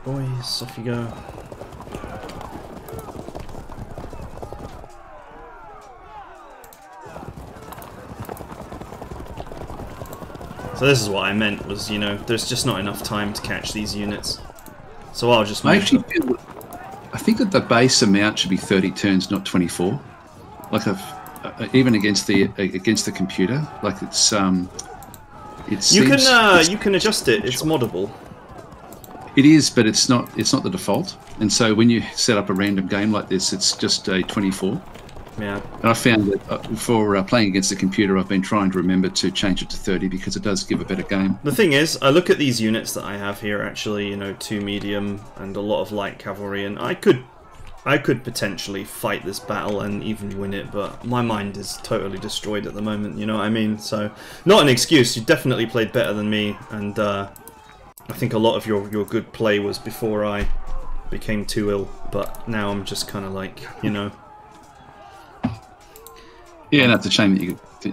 Boys, off you go. So this is what I meant, was, there's just not enough time to catch these units. So I'll just... I think that the base amount should be 30 turns, not 24. Like, even against the computer, like it's... you can adjust it, it's moddable. It is, but it's not the default. And so when you set up a random game like this, it's just a 24. Yeah. And I found that for playing against the computer, I've been trying to remember to change it to 30 because it does give a better game. The thing is, I look at these units that I have here, actually, 2 medium and a lot of light cavalry, and I could potentially fight this battle and even win it, but my mind is totally destroyed at the moment, you know what I mean? So, not an excuse, you definitely played better than me, and I think a lot of your good play was before I became too ill, but now I'm just kind of like, Yeah, and that's a shame that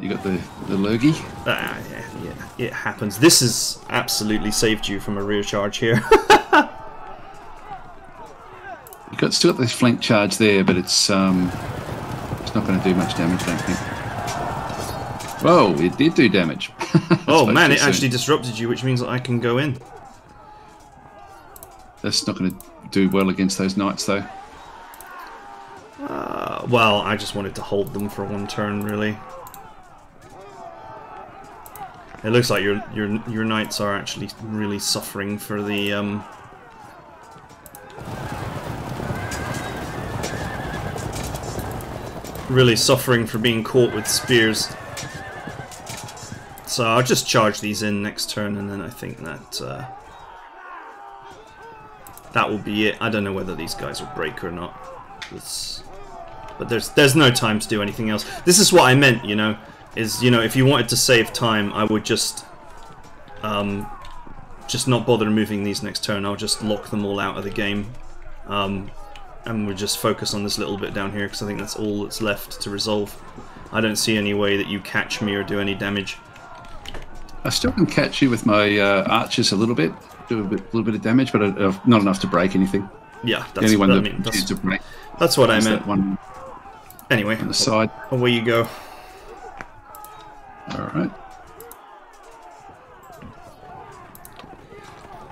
you got the lurgy. Yeah, it happens. This has absolutely saved you from a rear charge here. You still got this flank charge there, but it's not going to do much damage, I don't think. Whoa, it did do damage. Oh man, it actually disrupted you, which means that I can go in. That's not going to do well against those knights, though. Well, I just wanted to hold them for one turn, really. It looks like your knights are actually really suffering for the being caught with spears. So I'll just charge these in next turn, and then I think that that will be it. I don't know whether these guys will break or not. But there's no time to do anything else. This is what I meant, is, if you wanted to save time, I would just not bother moving these next turn. I'll just lock them all out of the game, and we'll just focus on this little bit down here, because I think that's all that's left to resolve. I don't see any way that you catch me or do any damage. I still can catch you with my archers a little bit, do a little bit of damage, but not enough to break anything. Yeah, that's what I mean. That's what I meant. One anyway, on the side. Away you go. All right.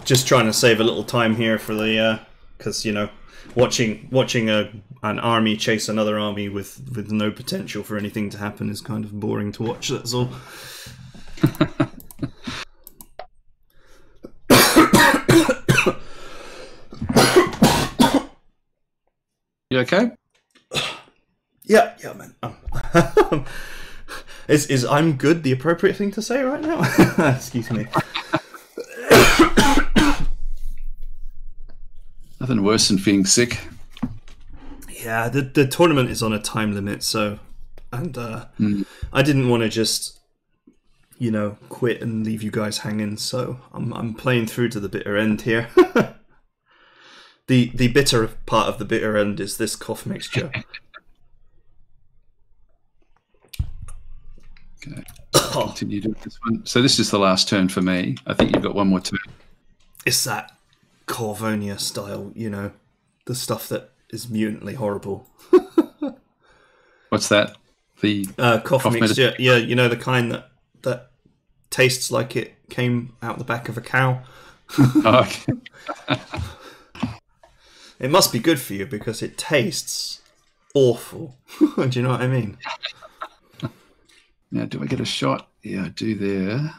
Just trying to save a little time here for the, because watching an army chase another army with no potential for anything to happen is kind of boring to watch. That's all. You okay? Yeah, man. Is I'm good the appropriate thing to say right now? Excuse me. Nothing worse than feeling sick. Yeah, the tournament is on a time limit, so and I didn't want to just quit and leave you guys hanging, so I'm playing through to the bitter end here. The bitter part of the bitter end is this cough mixture. Okay. Continue doing this one. So this is the last turn for me. I think you've got one more turn. It's that Corvonia style, the stuff that is mutantly horrible. What's that? The cough mixture. Yeah, the kind that tastes like it came out the back of a cow. Oh, okay. It must be good for you because it tastes awful. Do you know what I mean? Now, do I get a shot? Yeah, I do there.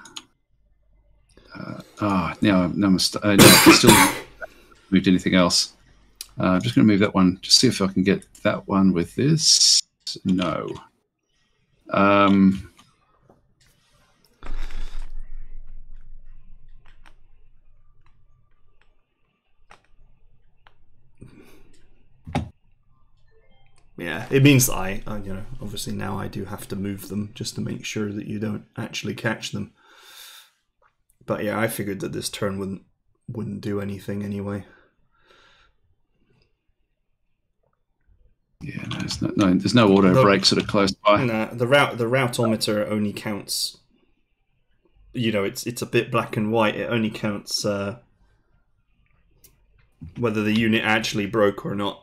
Now I'm still moved anything else. I'm just going to move that one. Just see if I can get that one with this. No. Yeah, it means that I obviously now I do have to move them just to make sure that you don't actually catch them. But yeah, I figured that this turn wouldn't do anything anyway. Yeah, there's no auto brakes that are close by. Nah, the routometer only counts. It's a bit black and white. It only counts whether the unit actually broke or not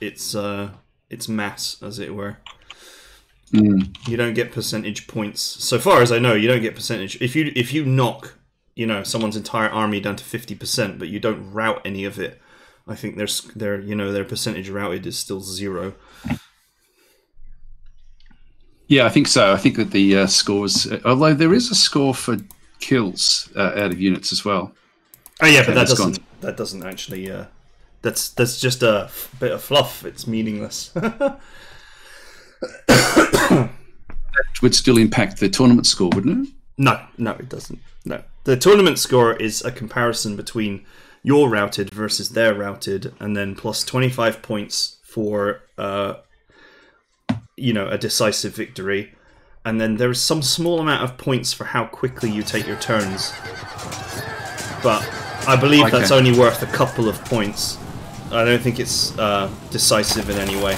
its mass, as it were. You don't get percentage points. So far as I know, you don't get percentage. If you knock, someone's entire army down to 50%, but you don't rout any of it, I think their percentage routed is still 0. Yeah, I think so. I think that the scores, although there is a score for kills out of units as well. Oh yeah, but that doesn't actually. That's just a bit of fluff. It's meaningless. That would still impact the tournament score, wouldn't it? No, it doesn't. No, the tournament score is a comparison between your routed versus their routed, and then plus 25 points for a decisive victory, and then there's some small amount of points for how quickly you take your turns. But I believe that's only worth a couple of points. I don't think it's decisive in any way.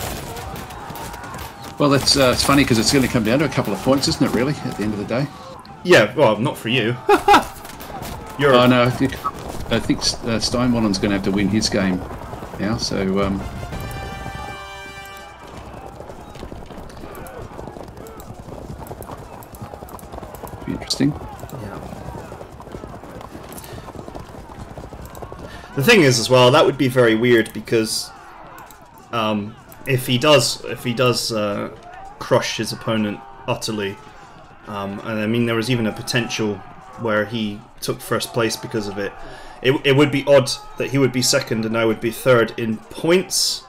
Well, that's it's funny because it's going to come down to a couple of points, isn't it? Really, at the end of the day. Yeah, well, not for you. Oh no, I think Steinwallen's going to have to win his game now. So. Be interesting. The thing is, as well, that would be very weird because if he does crush his opponent utterly, and I mean there was even a potential where he took first place because of it. It would be odd that he would be second and I would be third in points,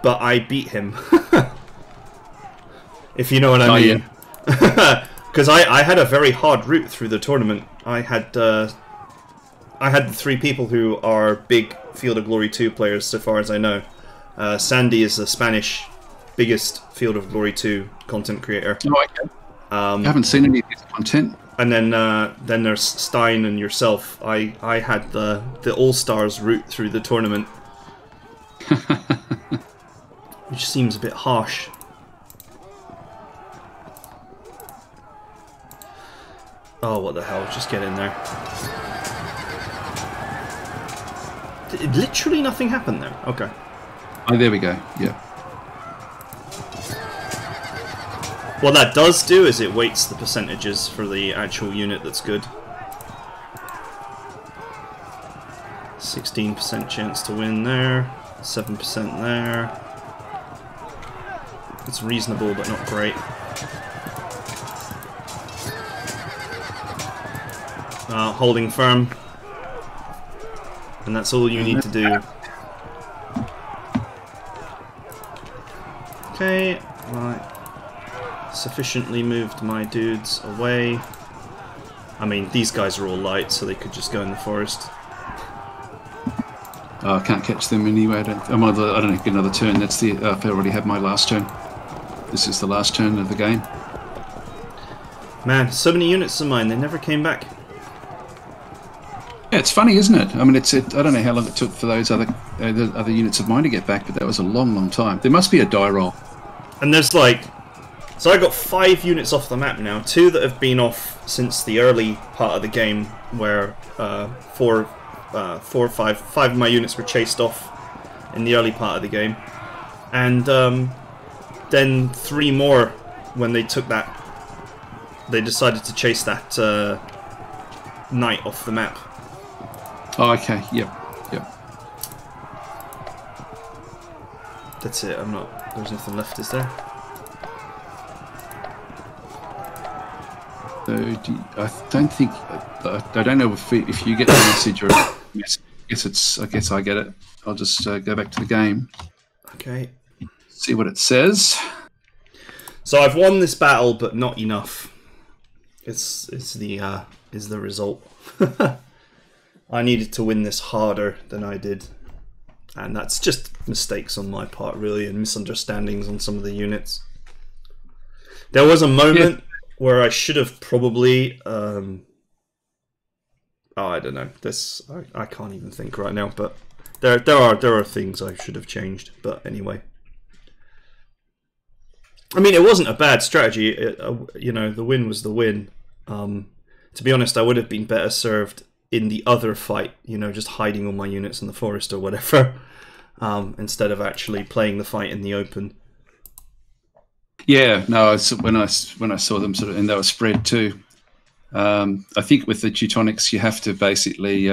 but I beat him. If you know what I mean. Because I had a very hard route through the tournament. I had the 3 people who are big Field of Glory 2 players, so far as I know. Sandy is the Spanish biggest Field of Glory 2 content creator. Oh, okay. I haven't seen any of his content. And then there's Stein and yourself. I had the All-Stars route through the tournament. Which seems a bit harsh. Oh, what the hell, just get in there. Literally nothing happened there. Okay. Oh, there we go. Yeah. What that does do is it weights the percentages for the actual unit that's good. 16% chance to win there. 7% there. It's reasonable, but not great. Holding firm. And that's all you need to do. Okay, right. Sufficiently moved my dudes away. I mean, these guys are all light, so they could just go in the forest. I can't catch them anyway. I don't get another turn. That's the. I already had my last turn. This is the last turn of the game. Man, so many units of mine. They never came back. Yeah, it's funny, isn't it? I mean, I don't know how long it took for those other units of mine to get back, but that was a long, long time. There must be a die roll. And there's like, so I got 5 units off the map now. 2 that have been off since the early part of the game, where 4 or 5 of my units were chased off in the early part of the game, and then 3 more when they took that. They decided to chase that knight off the map. Oh, okay. Yep. That's it. There's nothing left, is there? So I don't know if you get the message or. I guess I get it. I'll just go back to the game. Okay. See what it says. So I've won this battle, but not enough. Is the result. I needed to win this harder than I did, and that's just mistakes on my part, really, and misunderstandings on some of the units. There was a moment where I should have probably. I don't know. I can't even think right now, but there are things I should have changed. But anyway, I mean, it wasn't a bad strategy. You know, the win was the win. To be honest, I would have been better served in the other fight, you know, just hiding all my units in the forest or whatever, instead of actually playing the fight in the open. Yeah, no, when I saw them sort of, and they were spread too. I think with the Teutonics, you have to basically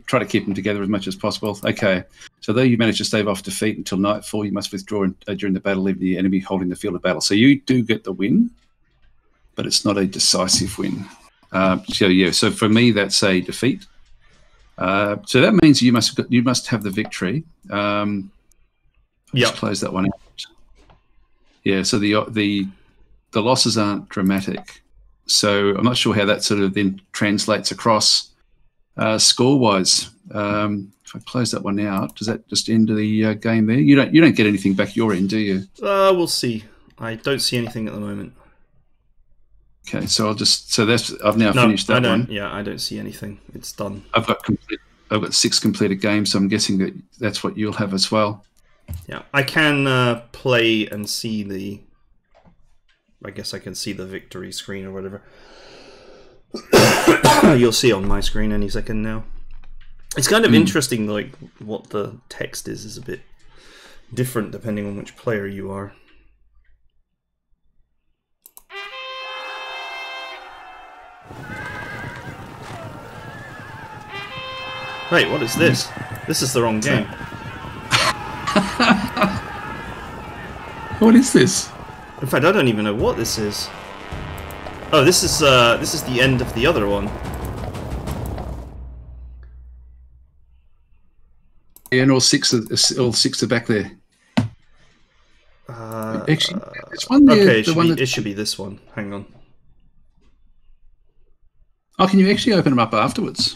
try to keep them together as much as possible. Okay, so though you manage to stave off defeat until nightfall, you must withdraw during the battle, leaving the enemy holding the field of battle. So you do get the win, but it's not a decisive win. So for me, that's a defeat. So that means you must have the victory. Just close that one out. Yeah. So the losses aren't dramatic. So I'm not sure how that sort of then translates across score-wise. If I close that one out, does that just end the game there? You don't get anything back your end, do you? We'll see. I don't see anything at the moment. Okay, so I've now finished that one. Yeah, I don't see anything. It's done. I've got 6 completed games, so I'm guessing that's what you'll have as well. Yeah, I can play and see the. I guess I can see the victory screen or whatever. You'll see on my screen any second now. It's kind of interesting, like what the text is a bit different depending on which player you are. Wait, what is this? This is the wrong game. What is this? In fact, I don't even know what this is. Oh, this is the end of the other one. Yeah, and all six are back there. Actually, it's one there. Okay, it should be this one. Hang on. Oh, can you actually open them up afterwards?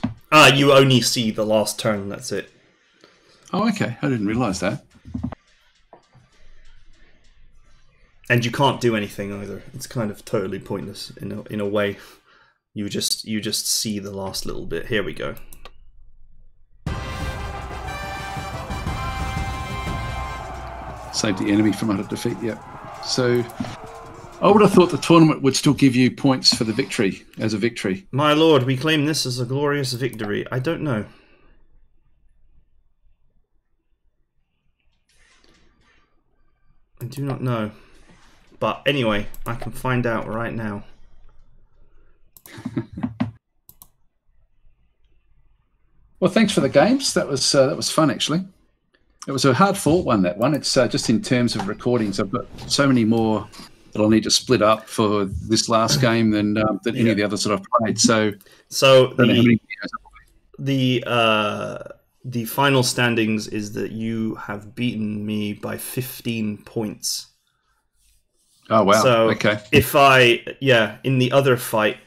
You only see the last turn. That's it. Oh, okay. I didn't realise that. And you can't do anything either. It's kind of totally pointless in a way. You just see the last little bit. Here we go. Save the enemy from utter defeat. Yep. So I would have thought the tournament would still give you points for the victory as a victory. My lord, we claim this as a glorious victory. I don't know. I do not know. But anyway, I can find out right now. Well, thanks for the games. That was fun, actually. It was a hard-fought one, that one. It's just in terms of recordings, I've got so many more that I'll need to split up for this last game than any of the others that I've played. So the final standings is that you have beaten me by 15 points. Oh, wow. So okay. If in the other fight,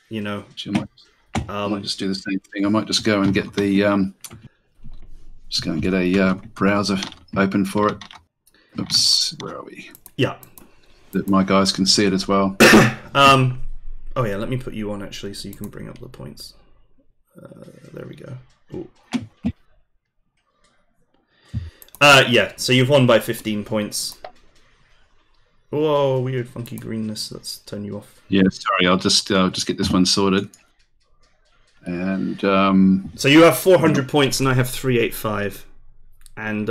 you know, I might just do the same thing. I might just go and get the just go and get a browser open for it. Oops, where are we? Yeah, that my guys can see it as well. Oh yeah, let me put you on actually, so you can bring up the points. There we go. Ooh. Yeah, so you've won by 15 points. Whoa, weird funky greenness. Let's turn you off. Yeah, sorry. I'll just get this one sorted. And so you have 400 points, and I have 385. And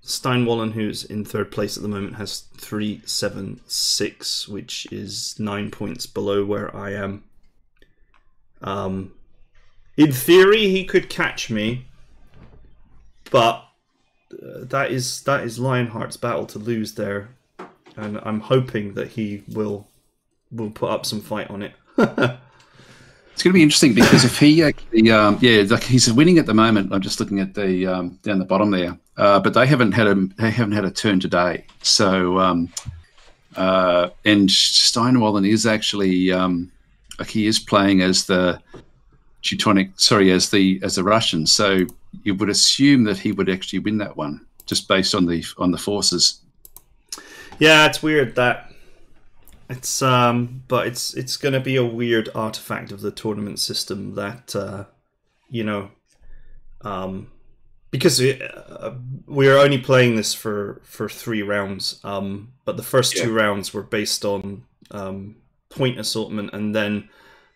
Steinwallen, who's in third place at the moment, has 376, which is 9 points below where I am. In theory, he could catch me, but that is Lionheart's battle to lose there, and I'm hoping that he will put up some fight on it. It's going to be interesting because if he actually, like he's winning at the moment. I'm just looking at the down the bottom there, but they haven't had a turn today. So, and Steinwallen is actually like he is playing as the Teutonic, as the Russian. So you would assume that he would actually win that one just based on the forces. Yeah, it's weird that. It's but it's going to be a weird artifact of the tournament system that because we are only playing this for 3 rounds, but the first 2 rounds were based on point assortment, and then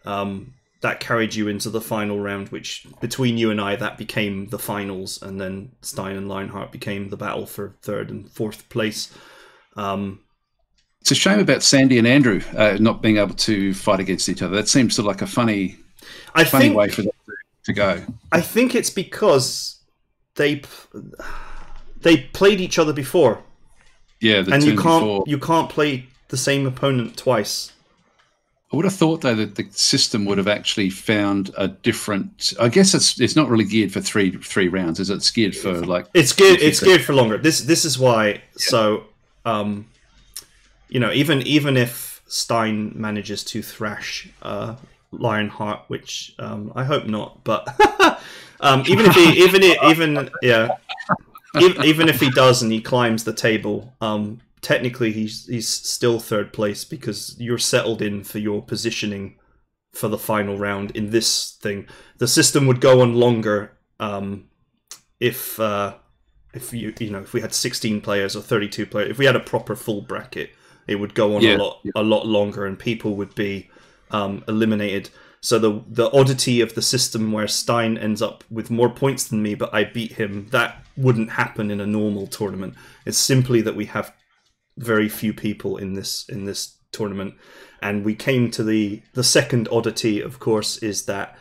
that carried you into the final round, which between you and I that became the finals, and then Stein and Lionheart became the battle for 3rd and 4th place. It's a shame about Sandy and Andrew not being able to fight against each other. That seems sort of like a funny way for them to go. I think it's because they played each other before. Yeah, and you can't play the same opponent twice. I would have thought though that the system would have actually found a different. I guess it's not really geared for three rounds, is it? It's geared for like it's geared for longer. This is why. Yeah. So. Even if Stein manages to thrash Lionheart, which I hope not, but even if he does and he climbs the table, technically he's still 3rd place because you're settled in for your positioning for the final round in this thing. The system would go on longer if we had 16 players or 32 players. If we had a proper full bracket, it would go on a lot longer, and people would be eliminated. So the oddity of the system where Stein ends up with more points than me, but I beat him, that wouldn't happen in a normal tournament. It's simply that we have very few people in this tournament, and we came to the second oddity. Of course, is that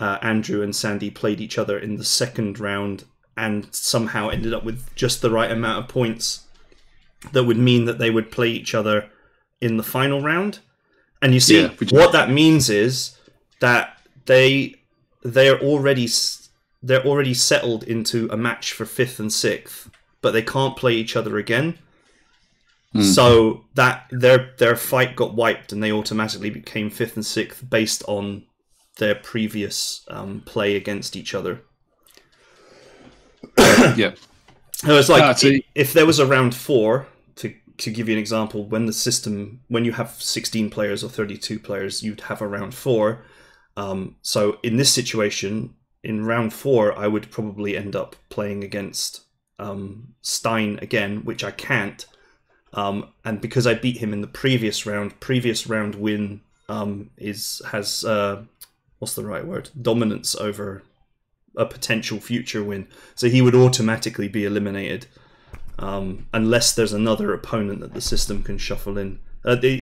Andrew and Sandy played each other in the 2nd round and somehow ended up with just the right amount of points that would mean that they would play each other in the final round. And you see, what that means is that they're already settled into a match for 5th and 6th, but they can't play each other again. So that their fight got wiped, and they automatically became 5th and 6th based on their previous play against each other. Yeah. It was like if there was a round 4, to give you an example, when you have 16 players or 32 players, you'd have a round 4. So in this situation, in round 4, I would probably end up playing against Stein again, which I can't. And because I beat him in the previous round win has what's the right word? Dominance over a potential future win. So he would automatically be eliminated unless there's another opponent that the system can shuffle in. To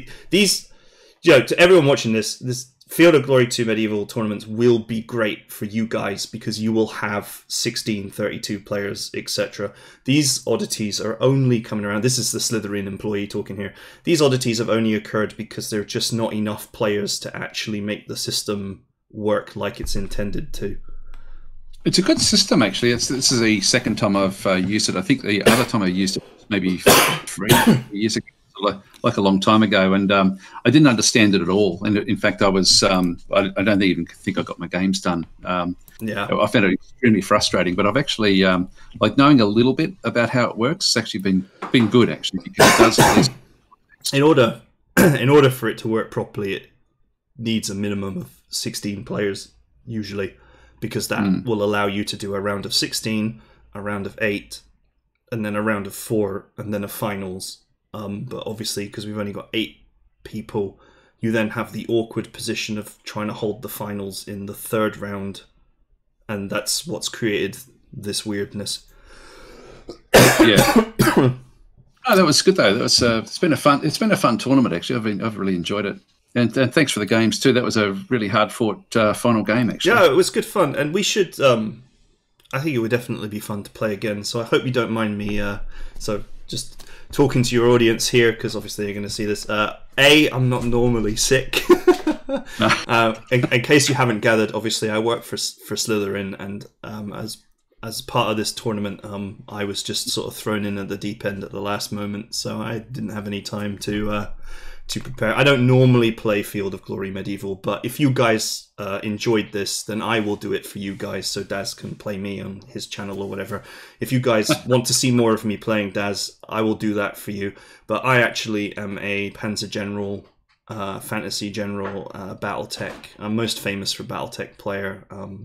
everyone watching this Field of Glory 2 Medieval tournaments will be great for you guys because you will have 16, 32 players, etc. These oddities are only coming around. This is the Slytherin employee talking here. These oddities have only occurred because there are just not enough players to actually make the system work like it's intended to. It's a good system, actually. This is the second time I've used it. I think the other time I used it was maybe 3 years ago. Like a long time ago, and I didn't understand it at all. And in fact, I was I don't even think I got my games done. Yeah, I found it extremely frustrating. But I've actually like knowing a little bit about how it works. It's actually been good, actually, because it does at least. In order for it to work properly, it needs a minimum of 16 players usually, because that will allow you to do a round of 16, a round of 8, and then a round of 4, and then a finals. But obviously, because we've only got 8 people, you then have the awkward position of trying to hold the finals in the 3rd round, and that's what's created this weirdness. Yeah. Oh, that was good though. That was it's been a fun tournament actually. I've really enjoyed it, and thanks for the games too. That was a really hard fought final game actually. Yeah, it was good fun, and we should. I think it would definitely be fun to play again. So I hope you don't mind me. So just talking to your audience here, because obviously you're going to see this. I'm not normally sick. In case you haven't gathered, obviously I work for Slytherin, and as part of this tournament, I was just sort of thrown in at the deep end at the last moment, so I didn't have any time to prepare. I don't normally play Field of Glory Medieval, but if you guys enjoyed this, then I will do it for you guys, so Daz can play me on his channel or whatever. If you guys want to see more of me playing Daz, I will do that for you. But I actually am a Panzer General, Fantasy General, Battletech. I'm most famous for Battletech player,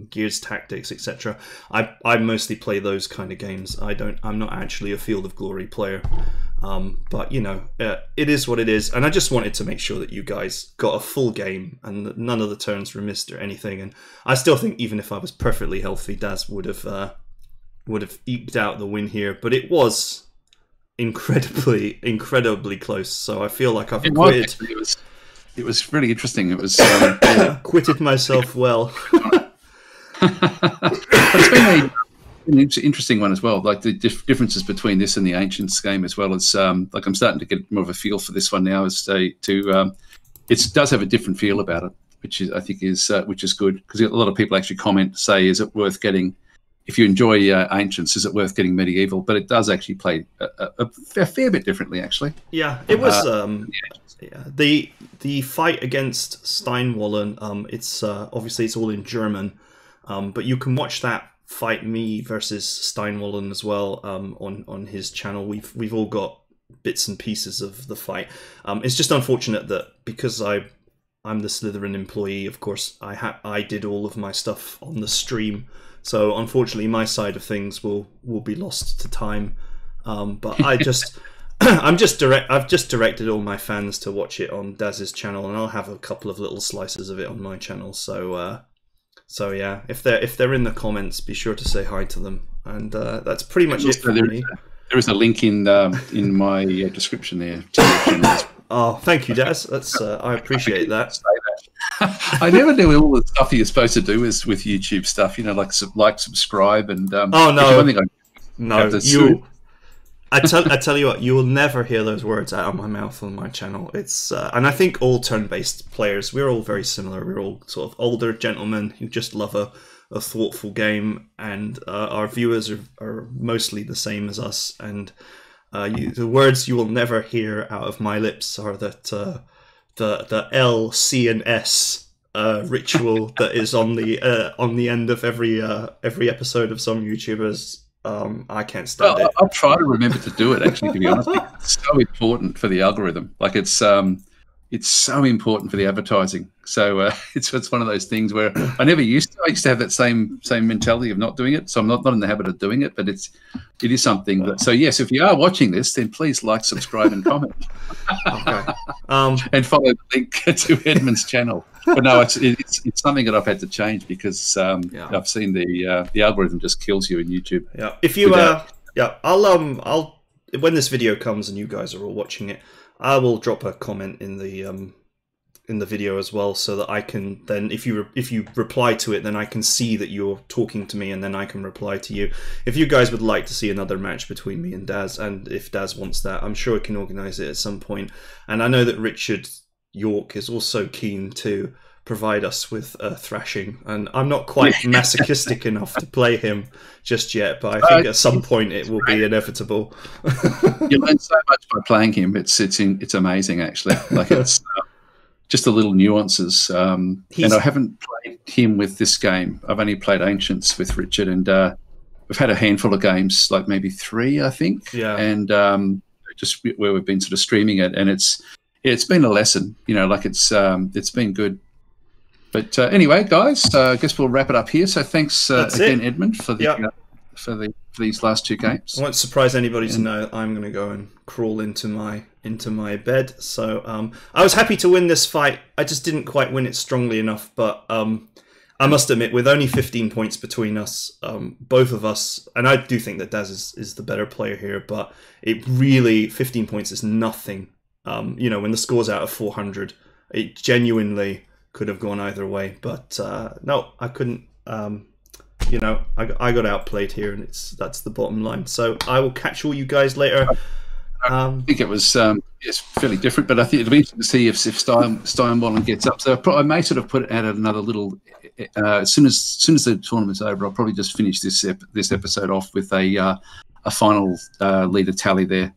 Gears Tactics, etc. I mostly play those kind of games. I'm not actually a Field of Glory player. But you know, it is what it is, and I just wanted to make sure that you guys got a full game and that none of the turns were missed or anything. And I still think even if I was perfectly healthy, Daz would have eked out the win here. But it was incredibly close. So I feel like I've acquitted. It was really interesting. It was acquitted myself well. It's been an interesting one as well, like the differences between this and the Ancients game, as well as like I'm starting to get more of a feel for this one now. It does have a different feel about it, which is I think which is good, because a lot of people actually say, is it worth getting? If you enjoy Ancients, is it worth getting Medieval? But it does actually play a fair bit differently, actually. Yeah, it was. The fight against Steinwallen. It's obviously it's all in German, but you can watch that fight me versus Steinwallen as well on his channel. We've all got bits and pieces of the fight. It's just unfortunate that because I'm the Slytherin employee, of course I did all of my stuff on the stream. So unfortunately my side of things will be lost to time. But I've just directed all my fans to watch it on Daz's channel, and I'll have a couple of little slices of it on my channel. So yeah, if they're in the comments, be sure to say hi to them, and that's pretty much it for me. There is a link in my description there. To your channel. Oh, thank you, Daz. That's I appreciate that. I never knew all the stuff you're supposed to do is with YouTube stuff. You know, like subscribe and. Oh no, I tell you what, you will never hear those words out of my mouth on my channel. It's and I think all turn-based players, we're all very similar. We're all sort of older gentlemen who just love a thoughtful game, and our viewers are mostly the same as us. And the words you will never hear out of my lips are that the L, C, and S ritual that is on the end of every episode of some YouTubers. I can't stand it. I'll try to remember to do it, actually, to be honest. It's so important for the algorithm. Like it's so important for the advertising. So it's one of those things where I never used to. I used to have that same mentality of not doing it. So I'm not in the habit of doing it, but it is something that. So yes, if you are watching this, then please like, subscribe, and comment. Okay. And follow the link to Edmon's channel. But no, it's something that I've had to change because I've seen the algorithm just kills you in YouTube. Yeah. If you I'll when this video comes and you guys are all watching it, I will drop a comment in the in the video as well, so that I can then, if you reply to it, then I can see that you're talking to me, and then I can reply to you. If you guys would like to see another match between me and Daz, and if Daz wants that, I'm sure we can organise it at some point. And I know that Richard York is also keen to provide us with a thrashing, and I'm not quite masochistic enough to play him just yet, but I think at some point it will be inevitable. You learn so much by playing him. It's amazing, actually. Like, it's just the little nuances. And I haven't played him with this game. I've only played Ancients with Richard, and we've had a handful of games, like maybe 3, I think. Yeah. And just where we've been sort of streaming it, and it's been a lesson. Like it's been good. But anyway, guys, I guess we'll wrap it up here. So thanks again, Edmund, for for these last 2 games. I won't surprise anybody to know I'm going to go and crawl into my bed. So I was happy to win this fight. I just didn't quite win it strongly enough. But I must admit, with only 15 points between us, both of us, and I do think that Daz is the better player here, but it really, 15 points is nothing. When the score's out of 400, it genuinely could have gone either way, but no, I couldn't. I got outplayed here, and that's the bottom line. So I will catch all you guys later. I think it was it's fairly different, but I think it'll be interesting to see if Steinwallen gets up. So I may sort of put out another little. As soon as the tournament's over, I'll probably just finish this episode off with a final leader tally there,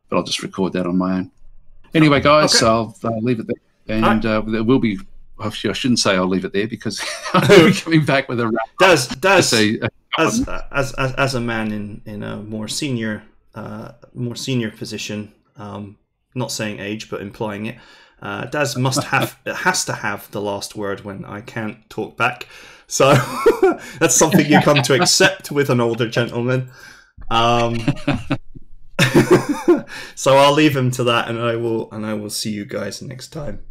but I'll just record that on my own. Anyway, guys, okay. I'll leave it there, and there will be. Actually, I shouldn't say I'll leave it there, because I'll be coming back with a wrap. Daz, as a man in a more senior position, not saying age but implying it, Daz has to have the last word when I can't talk back. So that's something you come to accept with an older gentleman. So I'll leave him to that, and I will see you guys next time.